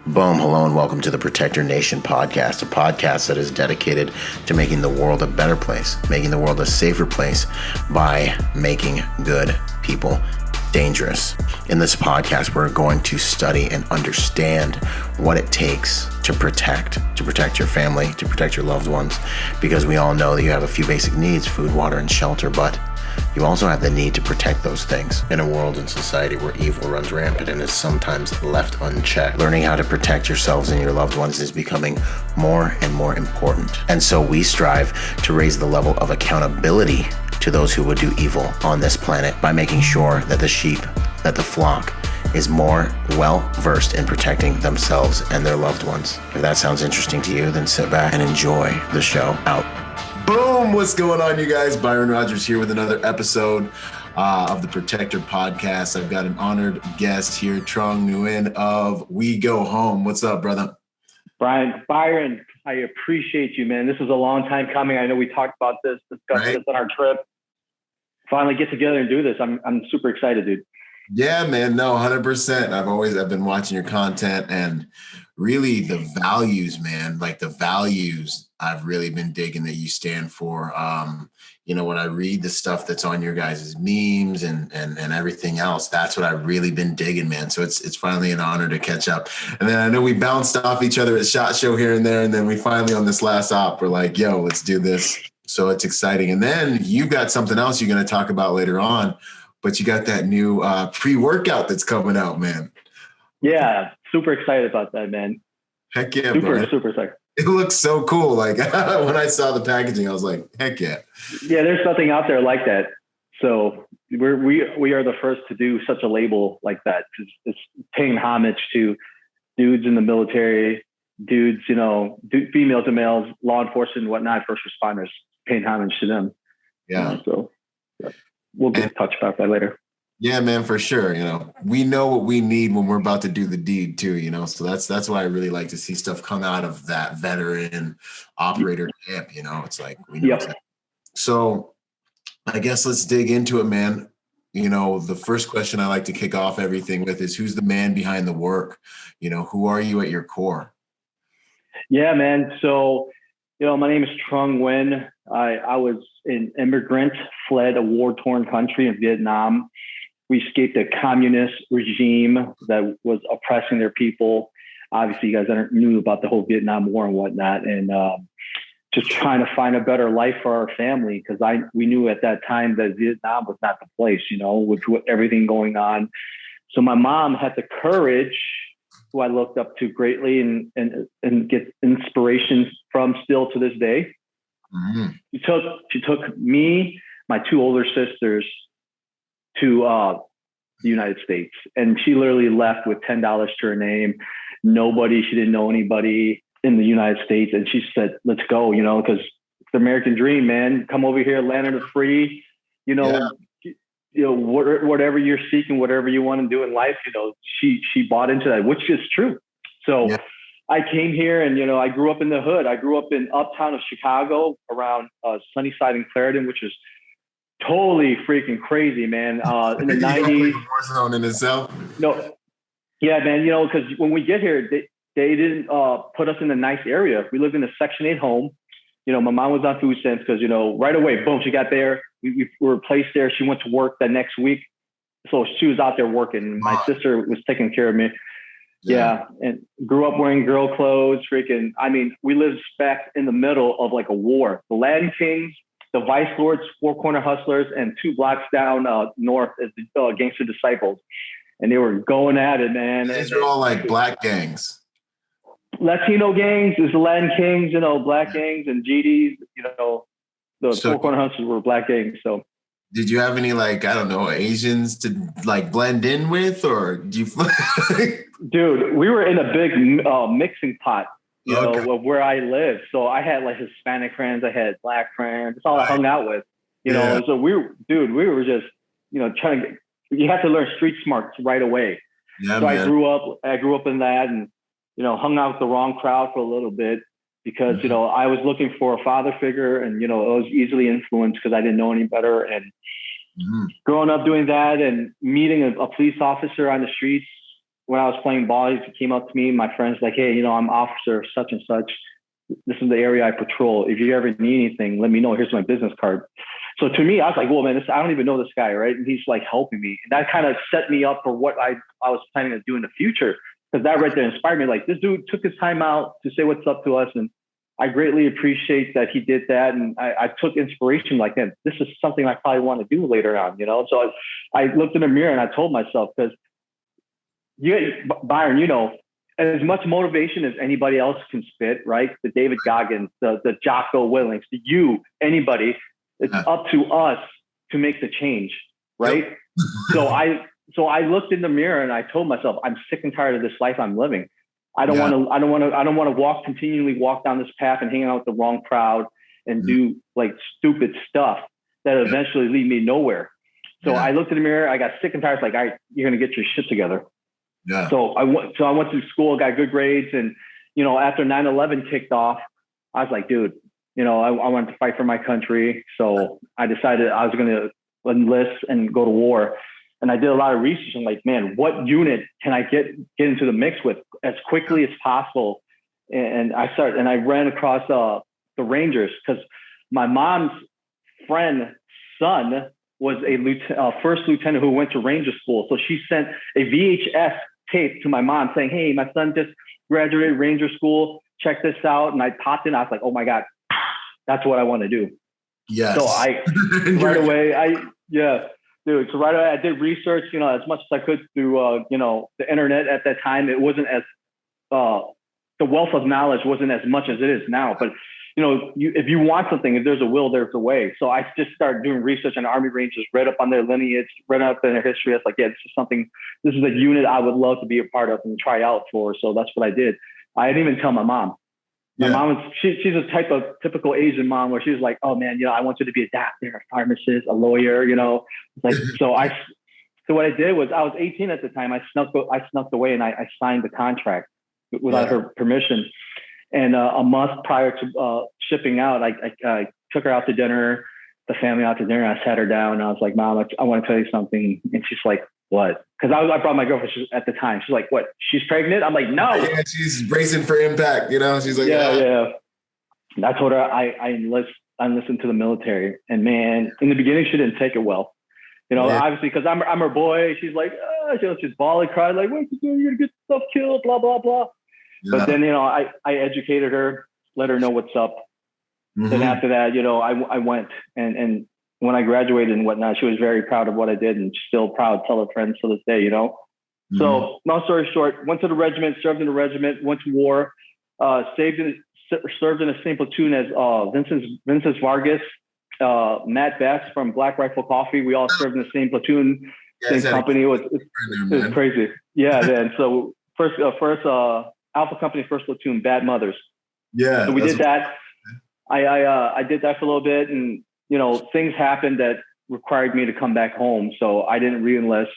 Boom, hello, and welcome to the Protector Nation podcast, a podcast that is dedicated to making the world a better place, making the world a safer place by making good people dangerous. In this podcast, we're going to study and understand what it takes to protect your family, to protect your loved ones, because we all know that you have a few basic needs, food, water, and shelter, but you also have the need to protect those things in a world and society where evil runs rampant and is sometimes left unchecked. Learning how to protect yourselves and your loved ones is becoming more and more important. And so we strive to raise the level of accountability to those who would do evil on this planet by making sure that the sheep, that the flock, is more well-versed in protecting themselves and their loved ones. If that sounds interesting to you, then sit back and enjoy the show. Out. Boom! What's going on, you guys? Byron Rodgers here with another episode of the Protector podcast. I've got an honored guest here, Trung Nguyen of We Go Home. What's up, brother? Byron, I appreciate you, man. This was a long time coming. I know we talked about this, discussed this on our trip. Finally get together and do this. I'm super excited, dude. Yeah, man. No, 100%. I've been watching your content, and really the values, man, like the values I've really been digging that you stand for. When I read the stuff that's on your guys' memes and everything else, that's what I've really been digging, man. So it's finally an honor to catch up. And then I know we bounced off each other at SHOT Show here and there. And then we finally on this last op, we're like, yo, let's do this. So it's exciting. And then you got something else you're going to talk about later on, but you got that new pre-workout that's coming out, man. Yeah, super excited about that, man. Heck yeah, super excited. It looks so cool. Like when I saw the packaging, I was like, heck yeah. Yeah, there's nothing out there like that. So we are the first to do such a label like that. It's paying homage to dudes in the military, dudes, females and males, law enforcement and whatnot, first responders, paying homage to them. Yeah. We'll touch about that later. Yeah, man, for sure. We know what we need when we're about to do the deed too, so that's why I really like to see stuff come out of that veteran operator camp. It's like, we know. Yep. So I guess let's dig into it, man. The first question I like to kick off everything with is, who's the man behind the work? Who are you at your core? Yeah, man. So, my name is Trung Nguyen. I was an immigrant, fled a war-torn country in Vietnam. We escaped a communist regime that was oppressing their people. Obviously, you guys knew about the whole Vietnam War and whatnot, and just trying to find a better life for our family, because we knew at that time that Vietnam was not the place, with everything going on. So my mom had the courage, who I looked up to greatly and get inspiration from still to this day. Mm-hmm. She took me, my two older sisters, to the United States. And she literally left with $10 to her name. She didn't know anybody in the United States. And she said, let's go, because it's the American dream, man. Come over here, land of the free, whatever you're seeking, whatever you want to do in life, she bought into that, which is true. So I came here and, I grew up in the hood. I grew up in uptown of Chicago around Sunnyside and Clarendon, which is totally freaking crazy, man. In the 90s. War zone in itself. No. Yeah, man. Because when we get here, they didn't put us in a nice area. We lived in a Section 8 home. My mom was on food stamps because, right away, boom, she got there. We were placed there. She went to work that next week. So she was out there working. My sister was taking care of me. Yeah. And grew up wearing girl clothes. We lived back in the middle of like a war. The Latin Kings, the Vice Lords, Four Corner Hustlers, and 2 blocks down north is the Gangster Disciples. And they were going at it, man. These are all like black gangs. Latino gangs, there's the Latin Kings, black gangs and GDs, the Four Corner Hustlers were black gangs. So did you have any, Asians to blend in with, or do you? Dude, we were in a big mixing pot, of where I live. So I had Hispanic friends, I had black friends. That's all I hung out with, So we were just, trying to you have to learn street smarts right away. Yeah, so man. I grew up in that, and, hung out with the wrong crowd for a little bit because, I was looking for a father figure, and, I was easily influenced because I didn't know any better. And growing up doing that and meeting a police officer on the streets, when I was playing ball, he came up to me, my friends like, hey, I'm officer such and such. This is the area I patrol. If you ever need anything, let me know. Here's my business card. So to me, I was like, well, man, I don't even know this guy, right? And he's like helping me. And that kind of set me up for what I was planning to do in the future. Because that right there inspired me. Like, this dude took his time out to say what's up to us. And I greatly appreciate that he did that. And I took inspiration like, man, this is something I probably want to do later on, So I looked in the mirror and I told myself, because Byron, as much motivation as anybody else can spit, right? The David Goggins, the Jocko Willings, anybody, it's up to us to make the change, right? Yep. So I looked in the mirror and I told myself, I'm sick and tired of this life I'm living. I don't want to continually walk down this path and hang out with the wrong crowd and do like stupid stuff that eventually lead me nowhere. So I looked in the mirror, I got sick and tired. It's like, all right, you're going to get your shit together. Yeah. So I went to school, got good grades. And, after 9/11 kicked off, I was like, dude, I wanted to fight for my country. So I decided I was going to enlist and go to war. And I did a lot of research. I'm like, man, what unit can I get into the mix with as quickly as possible? And I ran across the Rangers, because my mom's friend's son was a first lieutenant who went to Ranger school. So she sent a VHS tape to my mom saying, hey, my son just graduated Ranger school. Check this out. And I popped in. I was like, oh my God, that's what I want to do. Yes. So right away, I did research, as much as I could through, the internet at that time. It wasn't as, the wealth of knowledge wasn't as much as it is now, but if you want something, if there's a will, there's a way. So I just started doing research on Army Rangers, read up on their lineage, read up on their history. I was like, yeah, this is a unit I would love to be a part of and try out for. So that's what I did. I didn't even tell my mom. My mom she's a type of typical Asian mom where she's like, oh man, I want you to be a doctor, a pharmacist, a lawyer, like, so what I did was, I was 18 at the time. I snuck away and I signed the contract without her permission. And a month prior to shipping out, I took her out to dinner, the family out to dinner. I sat her down and I was like, Mom, I want to tell you something. And she's like, what? Because I brought my girlfriend at the time. She's like, what? She's pregnant? I'm like, no. Yeah, she's bracing for impact, She's like, yeah. And I told her I enlisted to the military. And man, in the beginning, she didn't take it well. Obviously, because I'm her boy. She's like, she's bawling, crying, like, what you doing? You're gonna get stuff killed, blah, blah, blah. Yeah. But then, I educated her, let her know what's up. Mm-hmm. Then after that, I went and when I graduated and whatnot, she was very proud of what I did and still proud to tell her friends to this day, Mm-hmm. So long story short, went to the regiment, served in the regiment, went to war, served in the same platoon as Vincent Vargas, Matt Bass from Black Rifle Coffee. We all served in the same platoon, same company. It was crazy. Yeah, man. So first Alpha Company, first platoon, Bad Mothers. Yeah. So we did that. I did that for a little bit, and things happened that required me to come back home. So I didn't re-enlist.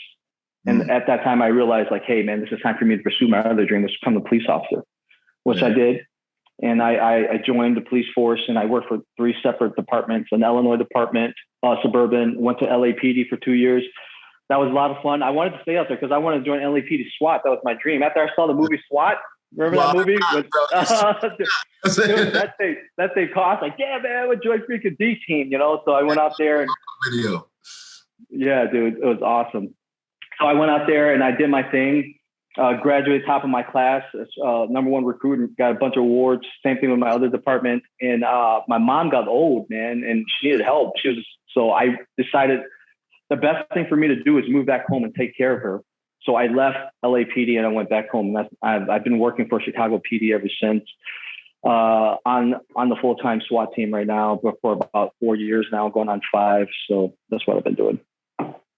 And at that time, I realized, like, hey, man, this is time for me to pursue my other dream, which is become a police officer, which I did. And I joined the police force, and I worked for 3 separate departments: an Illinois department, suburban. Went to LAPD for 2 years. That was a lot of fun. I wanted to stay out there because I wanted to join LAPD SWAT. That was my dream. After I saw the movie SWAT, remember that movie? That thing cost like, yeah, man, I would join freaking D team, So I went out there and video. Yeah, dude, it was awesome. So I went out there and I did my thing. Graduated top of my class, #1 recruit, and got a bunch of awards. Same thing with my other department. And my mom got old, man, and she needed help. So I decided the best thing for me to do is move back home and take care of her. So I left LAPD and I went back home. And I've been working for Chicago PD ever since, on the full-time SWAT team right now, but for about 4 years now, going on 5. So that's what I've been doing.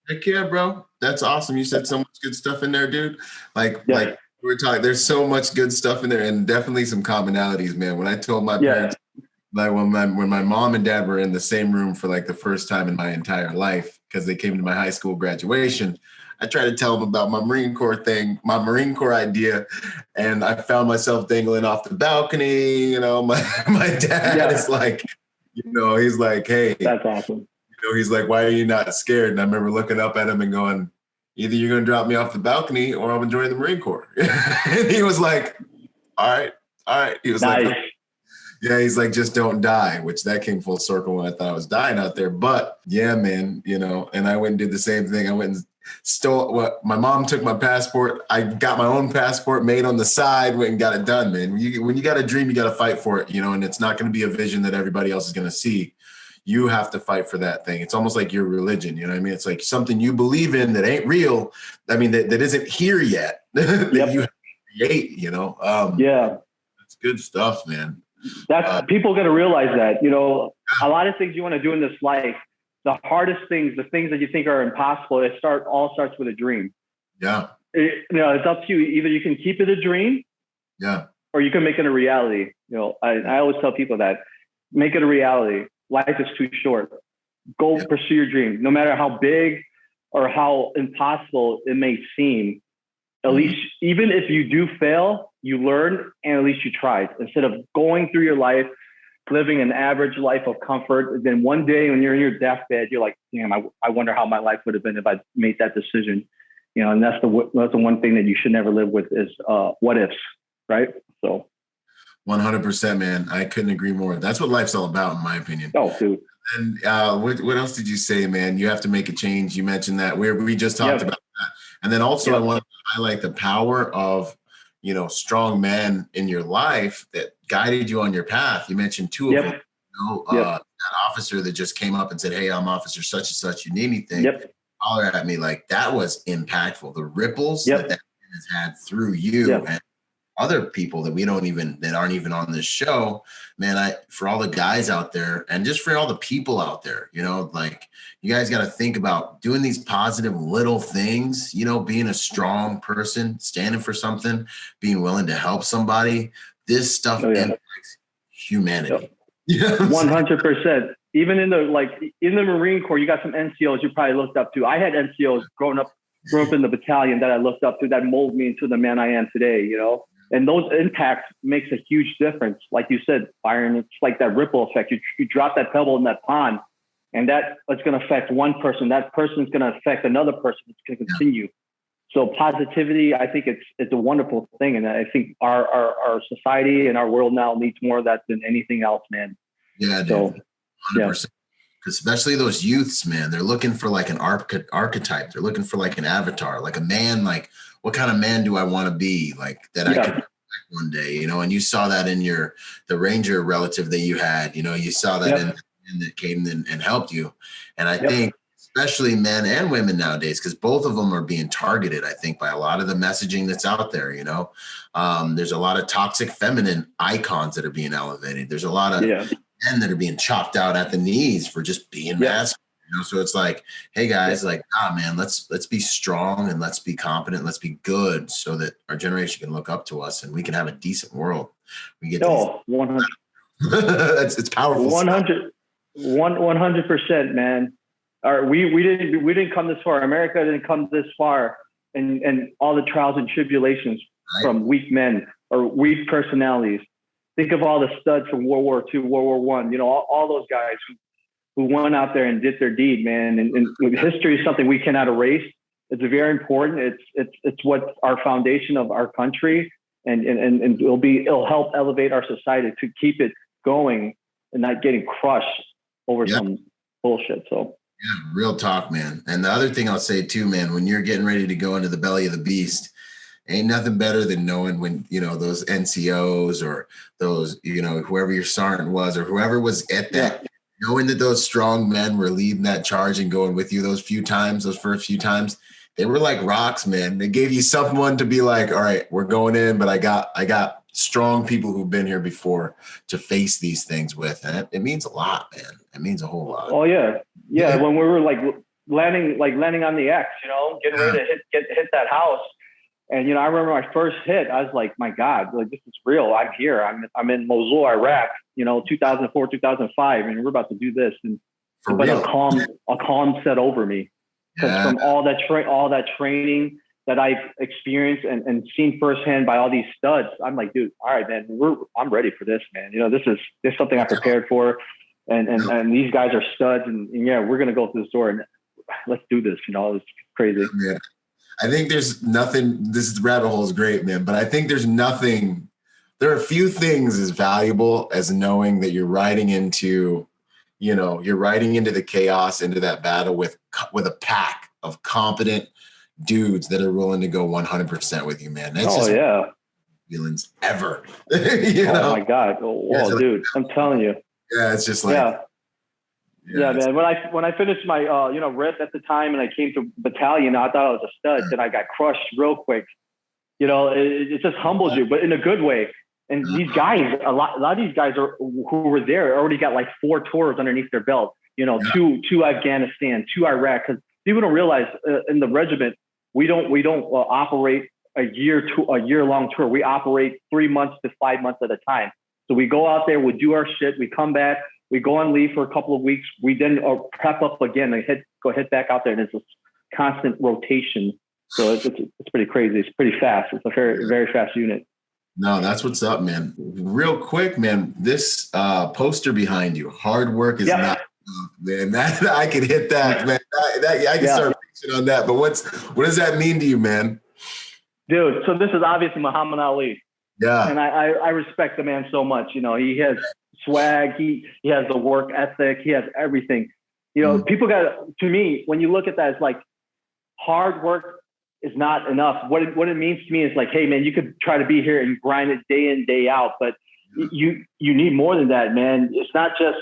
Heck yeah, bro. That's awesome. You said so much good stuff in there, dude. Like we were talking, there's so much good stuff in there, and definitely some commonalities, man. When I told my parents, like when my mom and dad were in the same room for like the first time in my entire life, because they came to my high school graduation, I tried to tell them about my Marine Corps thing, my Marine Corps idea, and I found myself dangling off the balcony. My dad is like, he's like, hey, that's awesome. He's like, why are you not scared? And I remember looking up at him and going, either you're going to drop me off the balcony or I'm joining the Marine Corps. And he was like, all right. He was nice. like, yeah, he's like, just don't die, which that came full circle when I thought I was dying out there. But yeah, man, you know, and I went and did the same thing. I went and stole what my mom took my passport. I got my own passport made on the side, went and got it done, man. When you got a dream, you got to fight for it, you know, and it's not going to be a vision that everybody else is going to see. You have to fight for that thing. It's almost like your religion. You know what I mean? It's like something you believe in that ain't real. I mean, that isn't here yet that you have to create, you know? Yeah. It's good stuff, man. That's people got to realize that, you know, a lot of things you want to do in this life, the hardest things, the things that you think are impossible, all starts with a dream. Yeah. You know, it's up to you. Either you can keep it a dream, or you can make it a reality. You know, I always tell people that make it a reality. Life is too short. Go pursue your dream, no matter how big or how impossible it may seem. At least, even if you do fail, you learn, and at least you tried. Instead of going through your life, living an average life of comfort, and then one day when you're in your deathbed, you're like, damn, I wonder how my life would have been if I made that decision. You know, and that's the one thing that you should never live with is what ifs, right? So 100%, man. I couldn't agree more. That's what life's all about, in my opinion. Oh, dude. And what else did you say, man? You have to make a change. You mentioned that we just talked about that. And then also I want to highlight the power of, you know, strong men in your life that guided you on your path. You mentioned two of them. You know, that officer that just came up and said, hey, I'm officer such and such. You need anything? Holler at me. Like, that was impactful. The ripples that has had through you and other people that aren't even on this show, man, for all the guys out there and just for all the people out there, you know, like, you guys got to think about doing these positive little things, you know, being a strong person, standing for something, being willing to help somebody. This stuff impacts humanity. 100%. Even in the Marine Corps, you got some NCOs you probably looked up to. I had NCOs grew up in the battalion that I looked up to that molded me into the man I am today, you know? And those impacts makes a huge difference. Like you said, Byron, it's like that ripple effect. You drop that pebble in that pond, and that's going to affect one person. That person's going to affect another person. It's going to continue. So positivity, I think it's a wonderful thing. And I think our society and our world now needs more of that than anything else, man. Yeah, dude. 100%. Especially those youths, man. They're looking for like an archetype. They're looking for like an avatar, like a man, like, what kind of man do I want to be, like, that I could one day, you know? And you saw that in the Ranger relative that you had, you know, you saw that in that came in and helped you. And I think especially men and women nowadays, because both of them are being targeted, I think, by a lot of the messaging that's out there, you know. There's a lot of toxic feminine icons that are being elevated. There's a lot of men that are being chopped out at the knees for just being masculine. You know, so it's like, hey guys, like, man, let's be strong and let's be competent, let's be good, so that our generation can look up to us and we can have a decent world. We get 100. It's powerful. 100%, man. We didn't come this far. America didn't come this far, and all the trials and tribulations from weak men or weak personalities. Think of all the studs from World War II, World War I. You know, all those guys who went out there and did their deed, man. And history is something we cannot erase. It's very important. It's what our foundation of our country, and it'll help elevate our society to keep it going and not getting crushed over some bullshit. So real talk, man. And the other thing I'll say too, man, when you're getting ready to go into the belly of the beast, ain't nothing better than knowing when, you know, those NCOs or those, you know, whoever your sergeant was or whoever was at that. Knowing that those strong men were leading that charge and going with you those first few times, they were like rocks, man. They gave you someone to be like, all right, we're going in, but I got strong people who've been here before to face these things with. And it means a lot, man. It means a whole lot. Oh yeah. When we were landing on the X, you know, getting ready to hit that house. And, you know, I remember my first hit, I was like, my God, like, this is real. I'm here. I'm in Mosul, Iraq, you know, 2004, 2005, and we're about to do this. And a calm set over me. Because from all that training that I've experienced and seen firsthand by all these studs, I'm like, dude, all right, man, I'm ready for this, man. You know, this is something I prepared for. And these guys are studs. And we're going to go through this door and let's do this. You know, it's crazy. Yeah. I think there's nothing, this rabbit hole is great, man, but I think there's nothing, there are few things as valuable as knowing that you're riding into, you're riding into the chaos, into that battle with a pack of competent dudes that are willing to go 100% with you, man. That's feelings ever. My God. Oh, dude, I'm telling you. Yeah, it's just like, yeah, man. When I finished my RIP at the time and I came to battalion, I thought I was a stud. Then I got crushed real quick. It just humbles you, but in a good way. And these guys, a lot of these guys who were there already got like 4 tours underneath their belt. Two Afghanistan, 2 Iraq. Because people don't realize in the regiment we don't operate a year-long tour. We operate 3 months to 5 months at a time. So we go out there, we do our shit, we come back, we go on leave for a couple of weeks, we then prep up again and head back out there, and it's a constant rotation. So it's pretty crazy. It's pretty fast. It's a very, very fast unit. No, that's what's up, man. Real quick, man, this poster behind you, hard work is not, man, that I could hit that, man. I can start preaching on that, but what does that mean to you, man? Dude, so this is obviously Muhammad Ali. Yeah. And I respect the man so much. He has swag, he has the work ethic, he has everything. People to me, when you look at that, it's like hard work is not enough. What it means to me is like, hey man, you could try to be here and grind it day in, day out, but you need more than that, man. It's not just,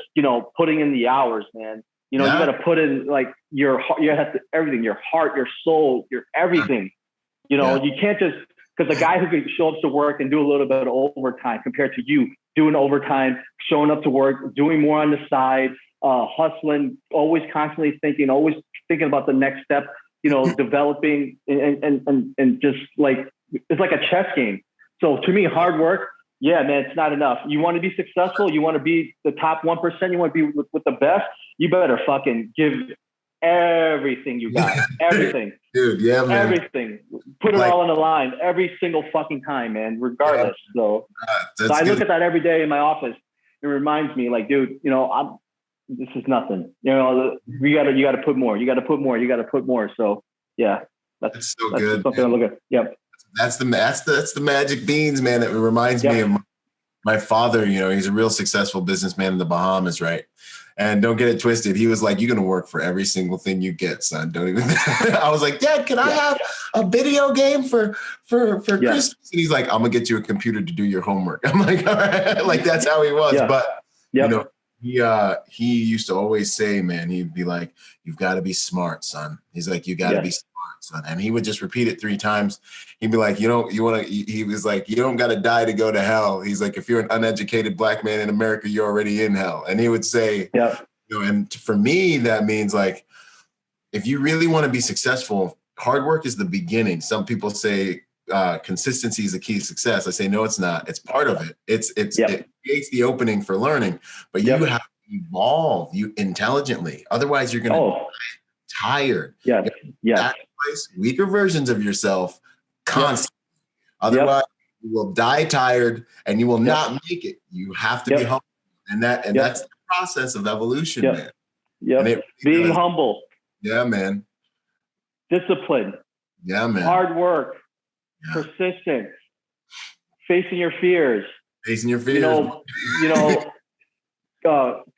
putting in the hours, man. You got to put in like you have to everything, your heart, your soul, your everything. You can't just, because the guy who can show up to work and do a little bit of overtime compared to you doing overtime, showing up to work, doing more on the side, hustling, always constantly thinking, always thinking about the next step, developing and just like, it's like a chess game. So to me, hard work, yeah, man, it's not enough. You want to be successful. You want to be the top 1%. You want to be with the best. You better fucking give everything you got. Everything. Dude, yeah, man. Everything. Put it all on the line every single fucking time, man, regardless. So I look at that every day in my office. It reminds me like, dude, this is nothing. You gotta put more. You gotta put more. You gotta put more. So yeah, that's good. Something I look at. Yep. That's the magic beans, man. It reminds me of my father. He's a real successful businessman in the Bahamas, right? And don't get it twisted. He was like, "You're gonna work for every single thing you get, son. Don't even." I was like, "Dad, can I have a video game for Christmas?" And he's like, "I'm gonna get you a computer to do your homework." I'm like, "All right." Like that's how he was. Yeah. But he used to always say, man, he'd be like, "You've got to be smart, son." He's like, "You got to be smart, son." And he would just repeat it 3 times. He'd be like, he was like, "You don't got to die to go to hell." He's like, "If you're an uneducated black man in America, you're already in hell." And he would say, and for me, that means like, if you really want to be successful, hard work is the beginning. Some people say consistency is the key to success. I say, no, it's not. It's part of it. It creates the opening for learning, but you have to evolve intelligently. Otherwise, you're going to die tired. Weaker versions of yourself constantly. Otherwise, you will die tired and you will not make it. You have to be humble. And that's the process of evolution, man. Yep. Being humble. Yeah, man. Discipline. Yeah, man. Hard work. Persistence. Facing your fears.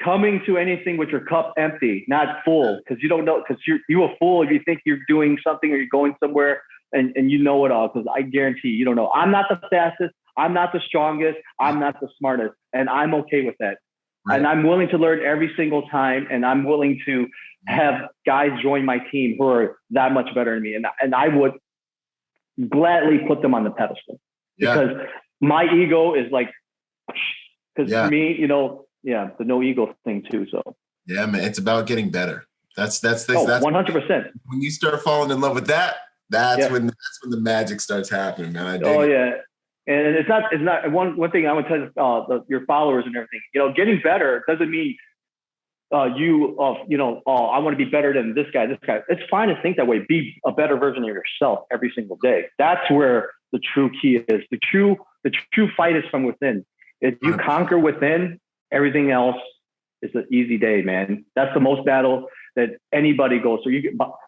Coming to anything with your cup empty, not full, because you don't know, because you're a fool if you think you're doing something or you're going somewhere and you know it all, because I guarantee you don't know. I'm not the fastest. I'm not the strongest. I'm not the smartest. And I'm okay with that. Right. And I'm willing to learn every single time. And I'm willing to have guys join my team who are that much better than me. And I would gladly put them on the pedestal because my ego is like, because for me, the no ego thing too. So yeah, man, it's about getting better. That's 100%. When you start falling in love with that, that's when the magic starts happening, man. And it's not one thing I would tell your followers and everything. Getting better doesn't mean I want to be better than this guy. It's fine to think that way. Be a better version of yourself every single day. That's where the true key is. The true fight is from within. If you conquer within, everything else is an easy day, man. That's the most battle that anybody goes through.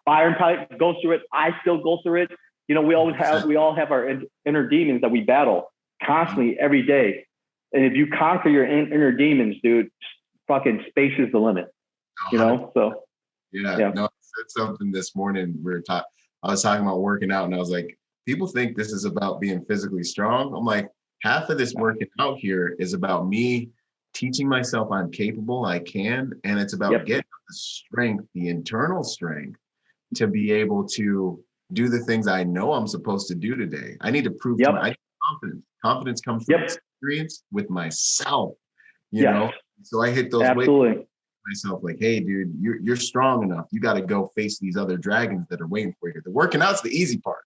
Byron probably goes through it. I still go through it. You know, we all have our inner demons that we battle constantly every day. And if you conquer your inner demons, dude, fucking space is the limit. You know, so yeah. No, I said something this morning. I was talking about working out, and I was like, people think this is about being physically strong. I'm like, half of this working out here is about me teaching myself I'm capable, I can, and it's about getting the strength, the internal strength, to be able to do the things I know I'm supposed to do today. I need to prove to I need confidence. Confidence comes from experience with myself, you know? So I hit those weights myself like, hey, dude, you're strong enough. You got to go face these other dragons that are waiting for you. The working out's the easy part.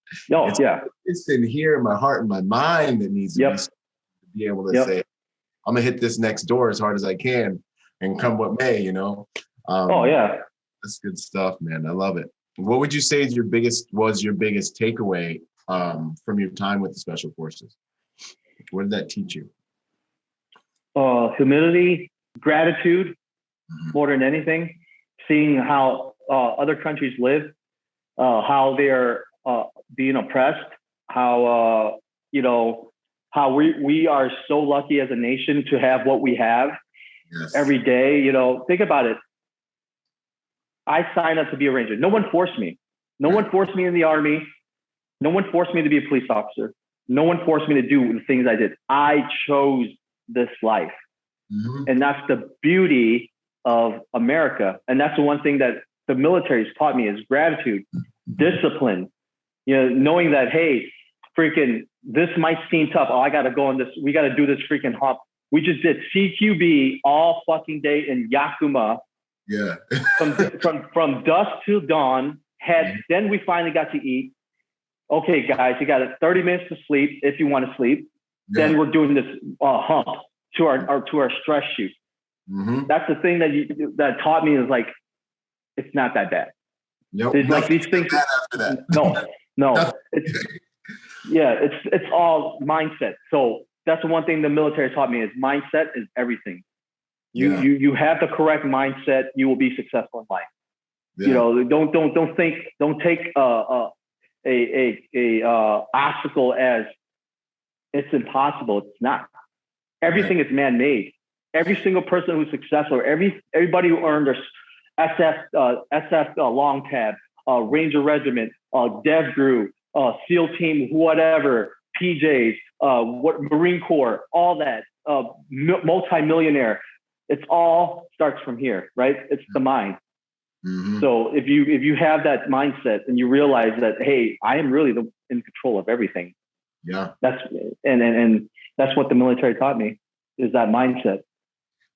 It's in here, my heart and my mind that needs to be able to say, I'm gonna hit this next door as hard as I can and come what may, you know? That's good stuff, man. I love it. What would you say is your biggest takeaway from your time with the Special Forces? What did that teach you? Humility, gratitude, more than anything. Seeing how other countries live, how they're being oppressed, how how we are so lucky as a nation to have what we have every day. You know, think about it. I signed up to be a Ranger. No one forced me. No one forced me in the Army. No one forced me to be a police officer. No one forced me to do the things I did. I chose this life. And that's the beauty of America. And that's the one thing that the military has taught me is gratitude, discipline, you know, knowing that, hey, freaking, this might seem tough. Oh, I got to go on this. We got to do this freaking hop. We just did CQB all fucking day in Yakima. Yeah. from dusk till dawn. Then we finally got to eat. Okay, guys, you got 30 minutes to sleep if you want to sleep. Then we're doing this hump to our stress shoot. That's the thing that taught me is like, it's not that bad. There's like these things. After that. No. It's all mindset. So that's the one thing the military taught me is mindset is everything. You have the correct mindset, you will be successful in life. You know, don't take a obstacle as it's impossible. It's not. Everything is man-made. Every single person who's successful, everybody who earned their SF long tab, Ranger Regiment, Dev Group, SEAL Team, whatever, PJs, Marine Corps, all that, multi-millionaire. It's all starts from here, right? It's the mind. So if you have that mindset and you realize that, hey, I am really in control of everything. That's that's what the military taught me is that mindset.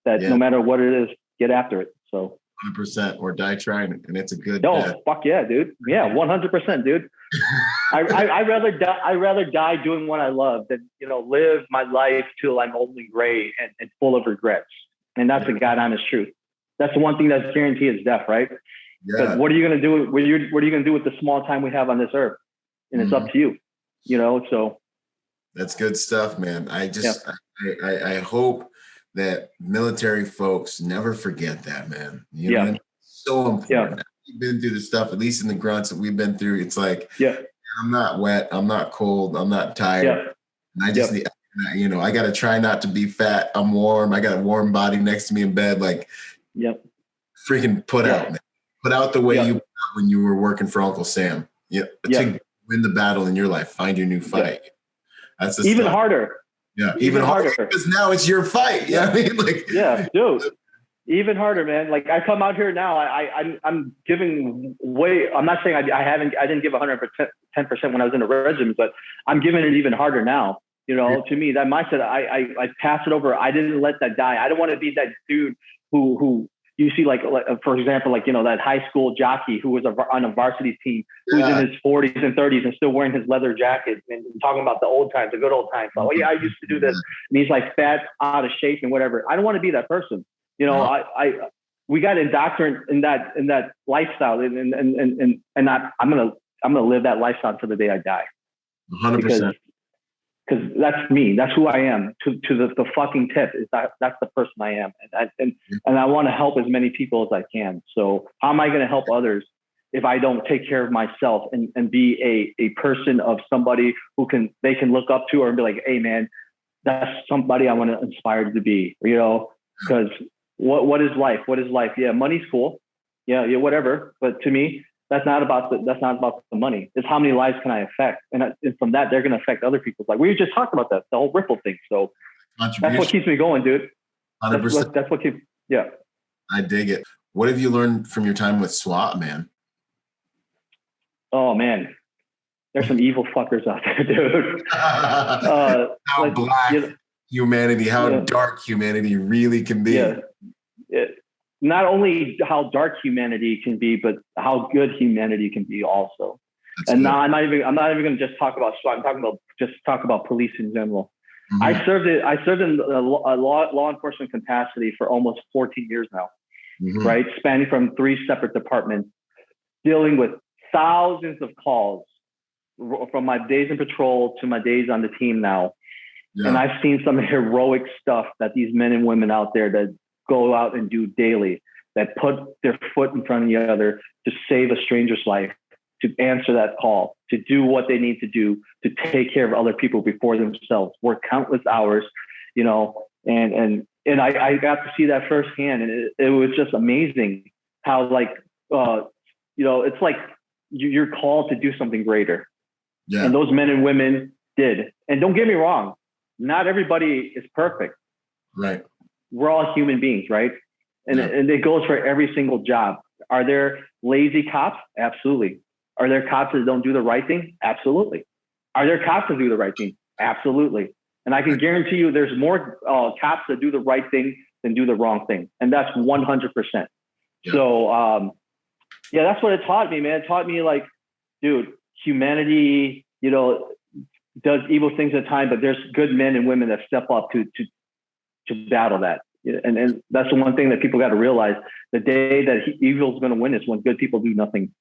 That no matter what it is, get after it. So 100% or die trying it, and it's a good. Fuck yeah, dude. Yeah, 100%, dude. I rather die doing what I love than live my life till I'm old and gray and full of regrets. And that's the God honest truth. That's the one thing that's guaranteed is death, right? Because what are you gonna do? What are you gonna do with the small time we have on this earth? And it's up to you. So that's good stuff, man. I hope that military folks never forget that, man. You know, it's so important. We've been through the stuff, at least in the grunts that we've been through. It's like, I'm not wet, I'm not cold, I'm not tired. And I just need, I got to try not to be fat. I'm warm. I got a warm body next to me in bed. Like, freaking put out, man. Put out the way you put out when you were working for Uncle Sam. To win the battle in your life, find your new fight. That's the even stuff. Harder. Yeah, even harder because now it's your fight. You know what I mean? Like, dude, even harder, man. Like I come out here now, I'm giving way. I'm not saying I didn't give 110% when I was in the regiment, but I'm giving it even harder now. To me, that mindset, I pass it over. I didn't let that die. I don't want to be that dude who you see, like for example, that high school jockey who was on a varsity team, who's in his 40s and 30s and still wearing his leather jacket and talking about the old times, the good old times. Like, I used to do this. And he's like fat, out of shape and whatever. I don't want to be that person. We got indoctrinated in that lifestyle, and I'm gonna live that lifestyle until the day I die. 100%. Because that's me. That's who I am. To the fucking tip is that's the person I am, and I want to help as many people as I can. So how am I going to help others? if I don't take care of myself and be a person of somebody they can look up to, or be like, hey man, that's somebody I want to inspire to be, because what is life? What is life? Yeah, money's cool. Yeah, whatever. But to me, that's not about the money. It's how many lives can I affect? And from that, they're going to affect other people's lives. We just talked about that, the whole ripple thing. So that's what keeps me going, dude. 100%. That's what keeps, yeah. I dig it. What have you learned from your time with SWAT, man? Oh man, there's some evil fuckers out there, dude. How black humanity, how dark humanity really can be. Yeah. Not only how dark humanity can be, but how good humanity can be also. Now I'm not even going to just talk about SWAT. I'm talk about police in general. Mm-hmm. I served in a law enforcement capacity for almost 14 years now, mm-hmm. right? Spanning from 3 separate departments, dealing with thousands of calls from my days in patrol to my days on the team now. Yeah. And I've seen some heroic stuff that these men and women out there that go out and do daily, that put their foot in front of the other to save a stranger's life, to answer that call, to do what they need to do, to take care of other people before themselves, work countless hours, and I got to see that firsthand. And it was just amazing how it's like you're called to do something greater. Yeah. And those men and women did. And don't get me wrong, not everybody is perfect. Right. We're all human beings, right? And it goes for every single job. Are there lazy cops? Absolutely. Are there cops that don't do the right thing? Absolutely. Are there cops that do the right thing? Absolutely. And I can guarantee you there's more cops that do the right thing than do the wrong thing. And that's 100%. Yeah. So, that's what it taught me, man. It taught me dude, humanity, does evil things at times, but there's good men and women that step up to battle that. And that's the one thing that people got to realize. The day that evil is going to win is when good people do nothing.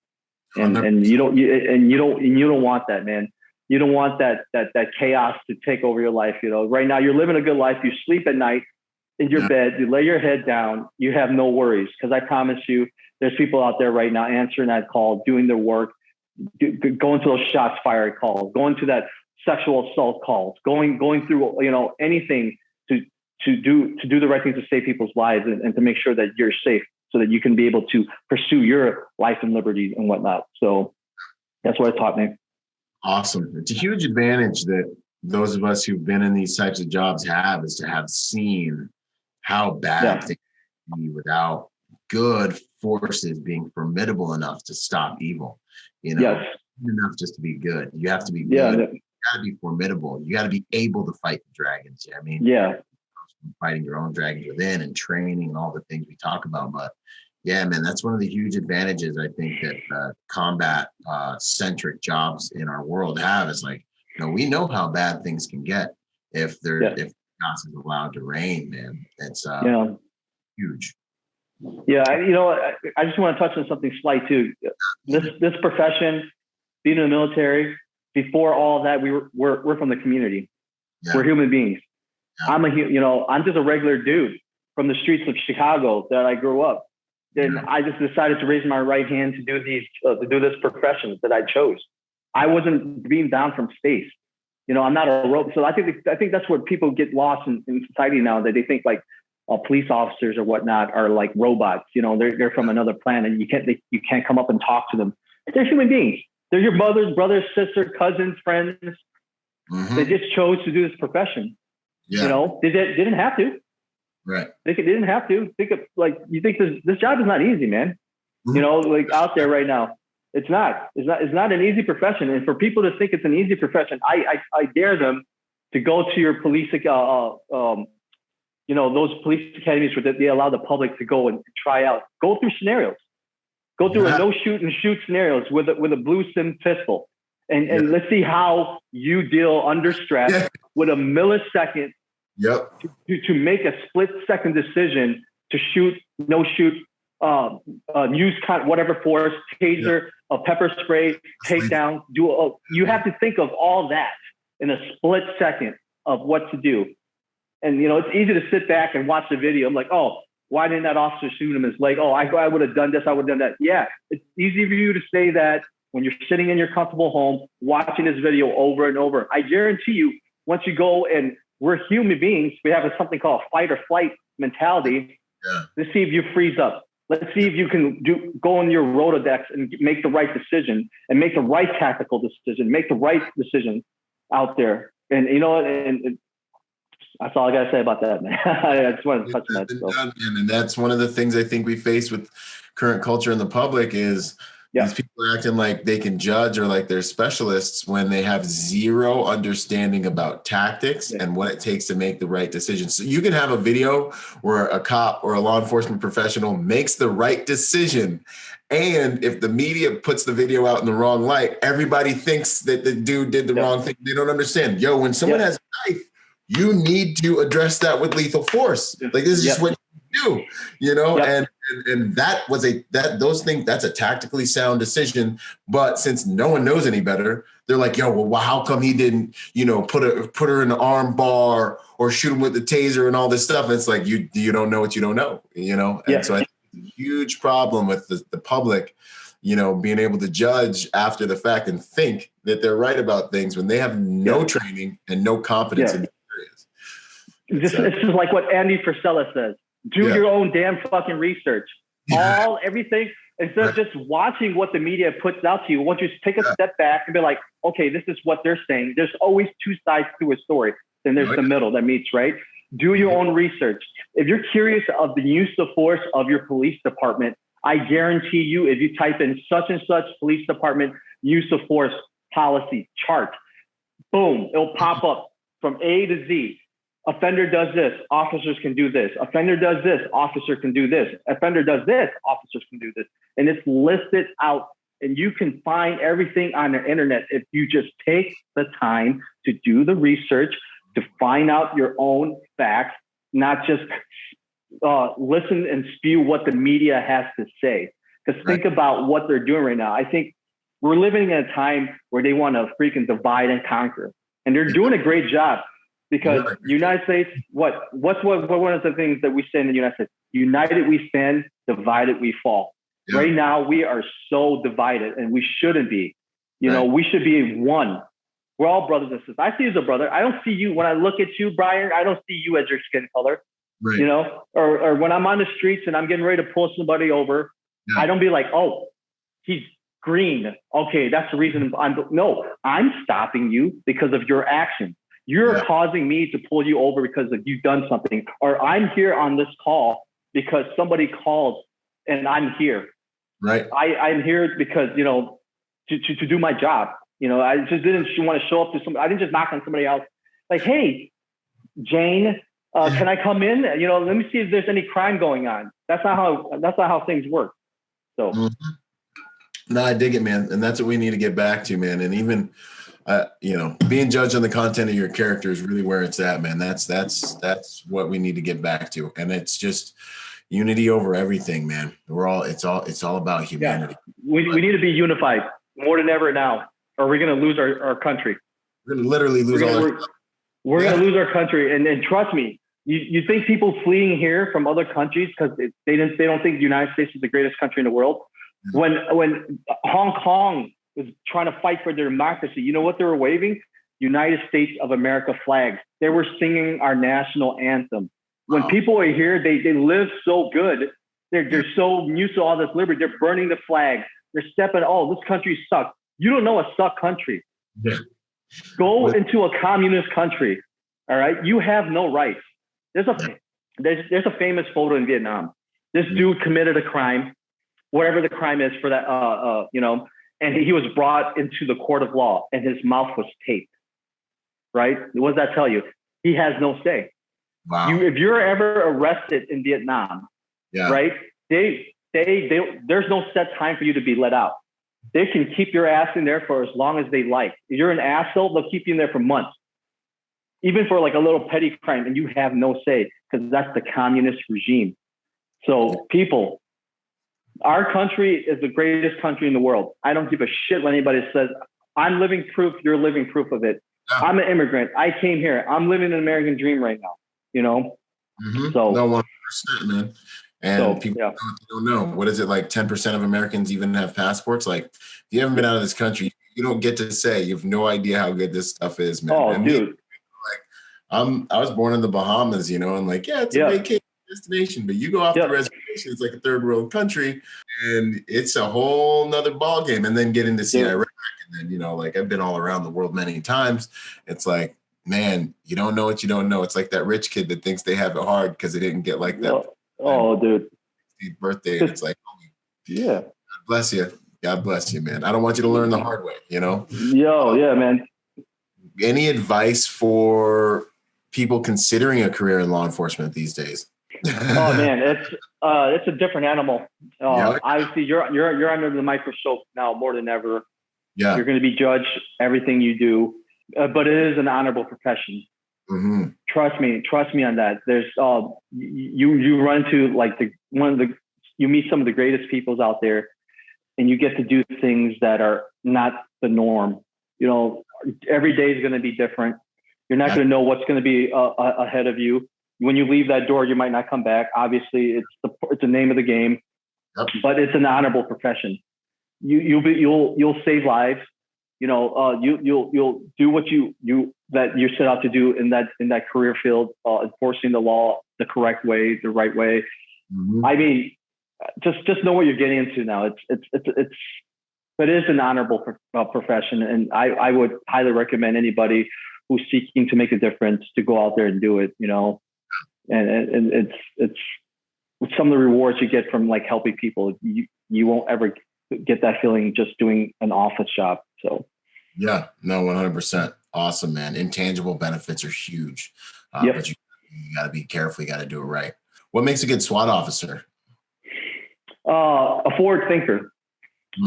And you don't want that, man. You don't want that chaos to take over your life. Right now you're living a good life. You sleep at night in your bed, you lay your head down, you have no worries. Because I promise you, there's people out there right now answering that call, doing their work, going to those shots fired calls, going to that sexual assault calls, going through anything to do the right thing to save people's lives and to make sure that you're safe, so that you can be able to pursue your life and liberty and whatnot. So that's what it taught me. Awesome. It's a huge advantage that those of us who've been in these types of jobs have, is to have seen how bad things can be without good forces being formidable enough to stop evil. Enough just to be good. You have to be good. You got to be formidable. You got to be able to fight the dragons. I mean, fighting your own dragons within and training and all the things we talk about. But yeah, man, that's one of the huge advantages I think that combat centric jobs in our world have, is we know how bad things can get if if chaos is allowed to reign, man. It's huge. Yeah, I just want to touch on something slight too. This profession, being in the military, before all that, we're from the community. Yeah. We're human beings. Yeah. I'm just a regular dude from the streets of Chicago that I grew up. Then I just decided to raise my right hand to do this profession that I chose. I wasn't beamed down from space. I'm not a robot. So I think that's where people get lost in society now, that they think police officers or whatnot are like robots. They're from another planet. You can't come up and talk to them. They're human beings. They're your mothers, brothers, sisters, cousins, friends. Mm-hmm. They just chose to do this profession. Yeah. They didn't have to. Right. They didn't have to. Think of you think this job is not easy, man. Mm-hmm. Out there right now, it's not. It's not an easy profession. And for people to think it's an easy profession, I dare them to go to your police those police academies where they allow the public to go and try out. Go through scenarios. Go through a no shoot and shoot scenarios with a blue sim pistol. And let's see how you deal under stress with a millisecond to make a split second decision to shoot, no shoot, use whatever force, taser, a pepper spray, takedown, you have to think of all that in a split second of what to do. And, it's easy to sit back and watch the video. I'm like, oh, why didn't that officer shoot him? It's like, oh, I would have done this, I would have done that. Yeah, it's easy for you to say that when you're sitting in your comfortable home, watching this video over and over. I guarantee you, once you go, and we're human beings, we have something called fight or flight mentality. Yeah. Let's see if you freeze up. Let's see if you can go on your Rolodex and make the right decision and make the right tactical decision, make the right decision out there. And you know what? And that's all I got to say about that, man. I just wanted to touch on that. So. And that's one of the things I think we face with current culture in the public is these people are acting like they can judge or like they're specialists when they have zero understanding about tactics and what it takes to make the right decision. So you can have a video where a cop or a law enforcement professional makes the right decision. And if the media puts the video out in the wrong light, everybody thinks that the dude did the wrong thing. They don't understand. Yo, when someone has a knife, you need to address that with lethal force. Like this is just what you do, you know? And that was that's a tactically sound decision. But since no one knows any better, they're like, yo, well, how come he didn't, you know, put her in the arm bar or shoot him with the taser and all this stuff? And it's like, you don't know what you don't know, you know? And so I think it's a huge problem with the public, you know, being able to judge after the fact and think that they're right about things when they have no training and no competence in the areas. This is like what Andy Frisella says. Do your own damn fucking research. Everything, instead of just watching what the media puts out to you. Once you take a step back and be like, okay, this is what they're saying. There's always two sides to a story. Then there's the middle that meets, right? Do your own research. If you're curious of the use of force of your police department, I guarantee you, if you type in such and such police department use of force policy chart, boom, it'll pop up from A to Z. Offender does this, officers can do this. Offender does this, officer can do this. Offender does this, officers can do this. And it's listed out, and you can find everything on the internet if you just take the time to do the research, to find out your own facts, not just listen and spew what the media has to say. Because think about what they're doing right now. I think we're living in a time where they want to freaking divide and conquer. And they're doing a great job. Because United States, what's one of the things that we say in the United States? United we stand, divided we fall. Yeah. Right now, we are so divided, and we shouldn't be. You know, we should be one. We're all brothers and sisters. I see you as a brother. I don't see you, when I look at you, Byron, I don't see you as your skin color. Right. You know, or when I'm on the streets and I'm getting ready to pull somebody over, I don't be like, oh, he's green. Okay, that's the reason I'm stopping you because of your actions. You're causing me to pull you over because of you've done something, or I'm here on this call because somebody called and I'm here. Right. I'm here because, you know, to do my job. You know, I just didn't want to show up to somebody. I didn't just knock on somebody else. Like, hey, Jane, can I come in? You know, let me see if there's any crime going on. That's not how things work. So. No, I dig it, man. And that's what we need to get back to, man. And even, you know, being judged on the content of your character is really where it's at, man. That's what we need to get back to. And it's just unity over everything, man. It's all about humanity. Yeah. We need to be unified more than ever now, or we're going to lose our country. We're going to literally lose we're going to lose our country. And trust me, you think people fleeing here from other countries because they don't think the United States is the greatest country in the world. Mm-hmm. When Hong Kong was trying to fight for their democracy, you know what they were waving? United States of America flags. They were singing our national anthem. When people are here, they live so good. They're so used to all this liberty. They're burning the flag. They're stepping, oh, this country sucks. You don't know a suck country. Yeah. Go into a communist country. All right. You have no rights. There's a famous photo in Vietnam. This dude committed a crime, whatever the crime is for that, you know, and he was brought into the court of law and his mouth was taped, right? What does that tell you? He has no say. Wow. If you're ever arrested in Vietnam, right? There's no set time for you to be let out. They can keep your ass in there for as long as they like. If you're an asshole, they'll keep you in there for months, even for like a little petty crime, and you have no say because that's the communist regime. So people, our country is the greatest country in the world. I don't give a shit when anybody says, I'm living proof, you're living proof of it. Yeah. I'm an immigrant. I came here. I'm living an American dream right now. You know, Mm-hmm. No, 100%, man. And people don't know. What is it, like 10% of Americans even have passports? Like, if you haven't been out of this country, you don't get to say. You have no idea how good this stuff is, man. Oh, and dude. I was born in the Bahamas, and like, yeah, it's a vacation destination, but you go off the reservation, it's like a third world country, and it's a whole nother ball game. And then getting to see Iraq, and then like I've been all around the world many times. It's like, man, you don't know what you don't know. It's like that rich kid that thinks they have it hard because they didn't get like that. Oh, dude. Birthday, and it's like, God bless you. God bless you, man. I don't want you to learn the hard way, Yeah, man. Any advice for people considering a career in law enforcement these days? Oh man, it's a different animal. Obviously, you're under the microscope now more than ever. Yeah, you're going to be judged everything you do, but it is an honorable profession. Mm-hmm. Trust me on that. There's you run to like you meet some of the greatest peoples out there, and you get to do things that are not the norm. Every day is going to be different. You're not going to know what's going to be ahead of you. When you leave that door, you might not come back. Obviously, it's the name of the game, but it's an honorable profession. You'll save lives. You'll do what that you're set out to do in that career field, enforcing the law the correct way, the right way. Mm-hmm. I mean, just know what you're getting into now. It is an honorable profession, and I would highly recommend anybody who's seeking to make a difference to go out there and do it. And it's some of the rewards you get from like helping people. You won't ever get that feeling just doing an office job. So yeah, no, 100%. Awesome, man. Intangible benefits are huge, but you got to be careful. You got to do it right. What makes a good SWAT officer? A forward thinker.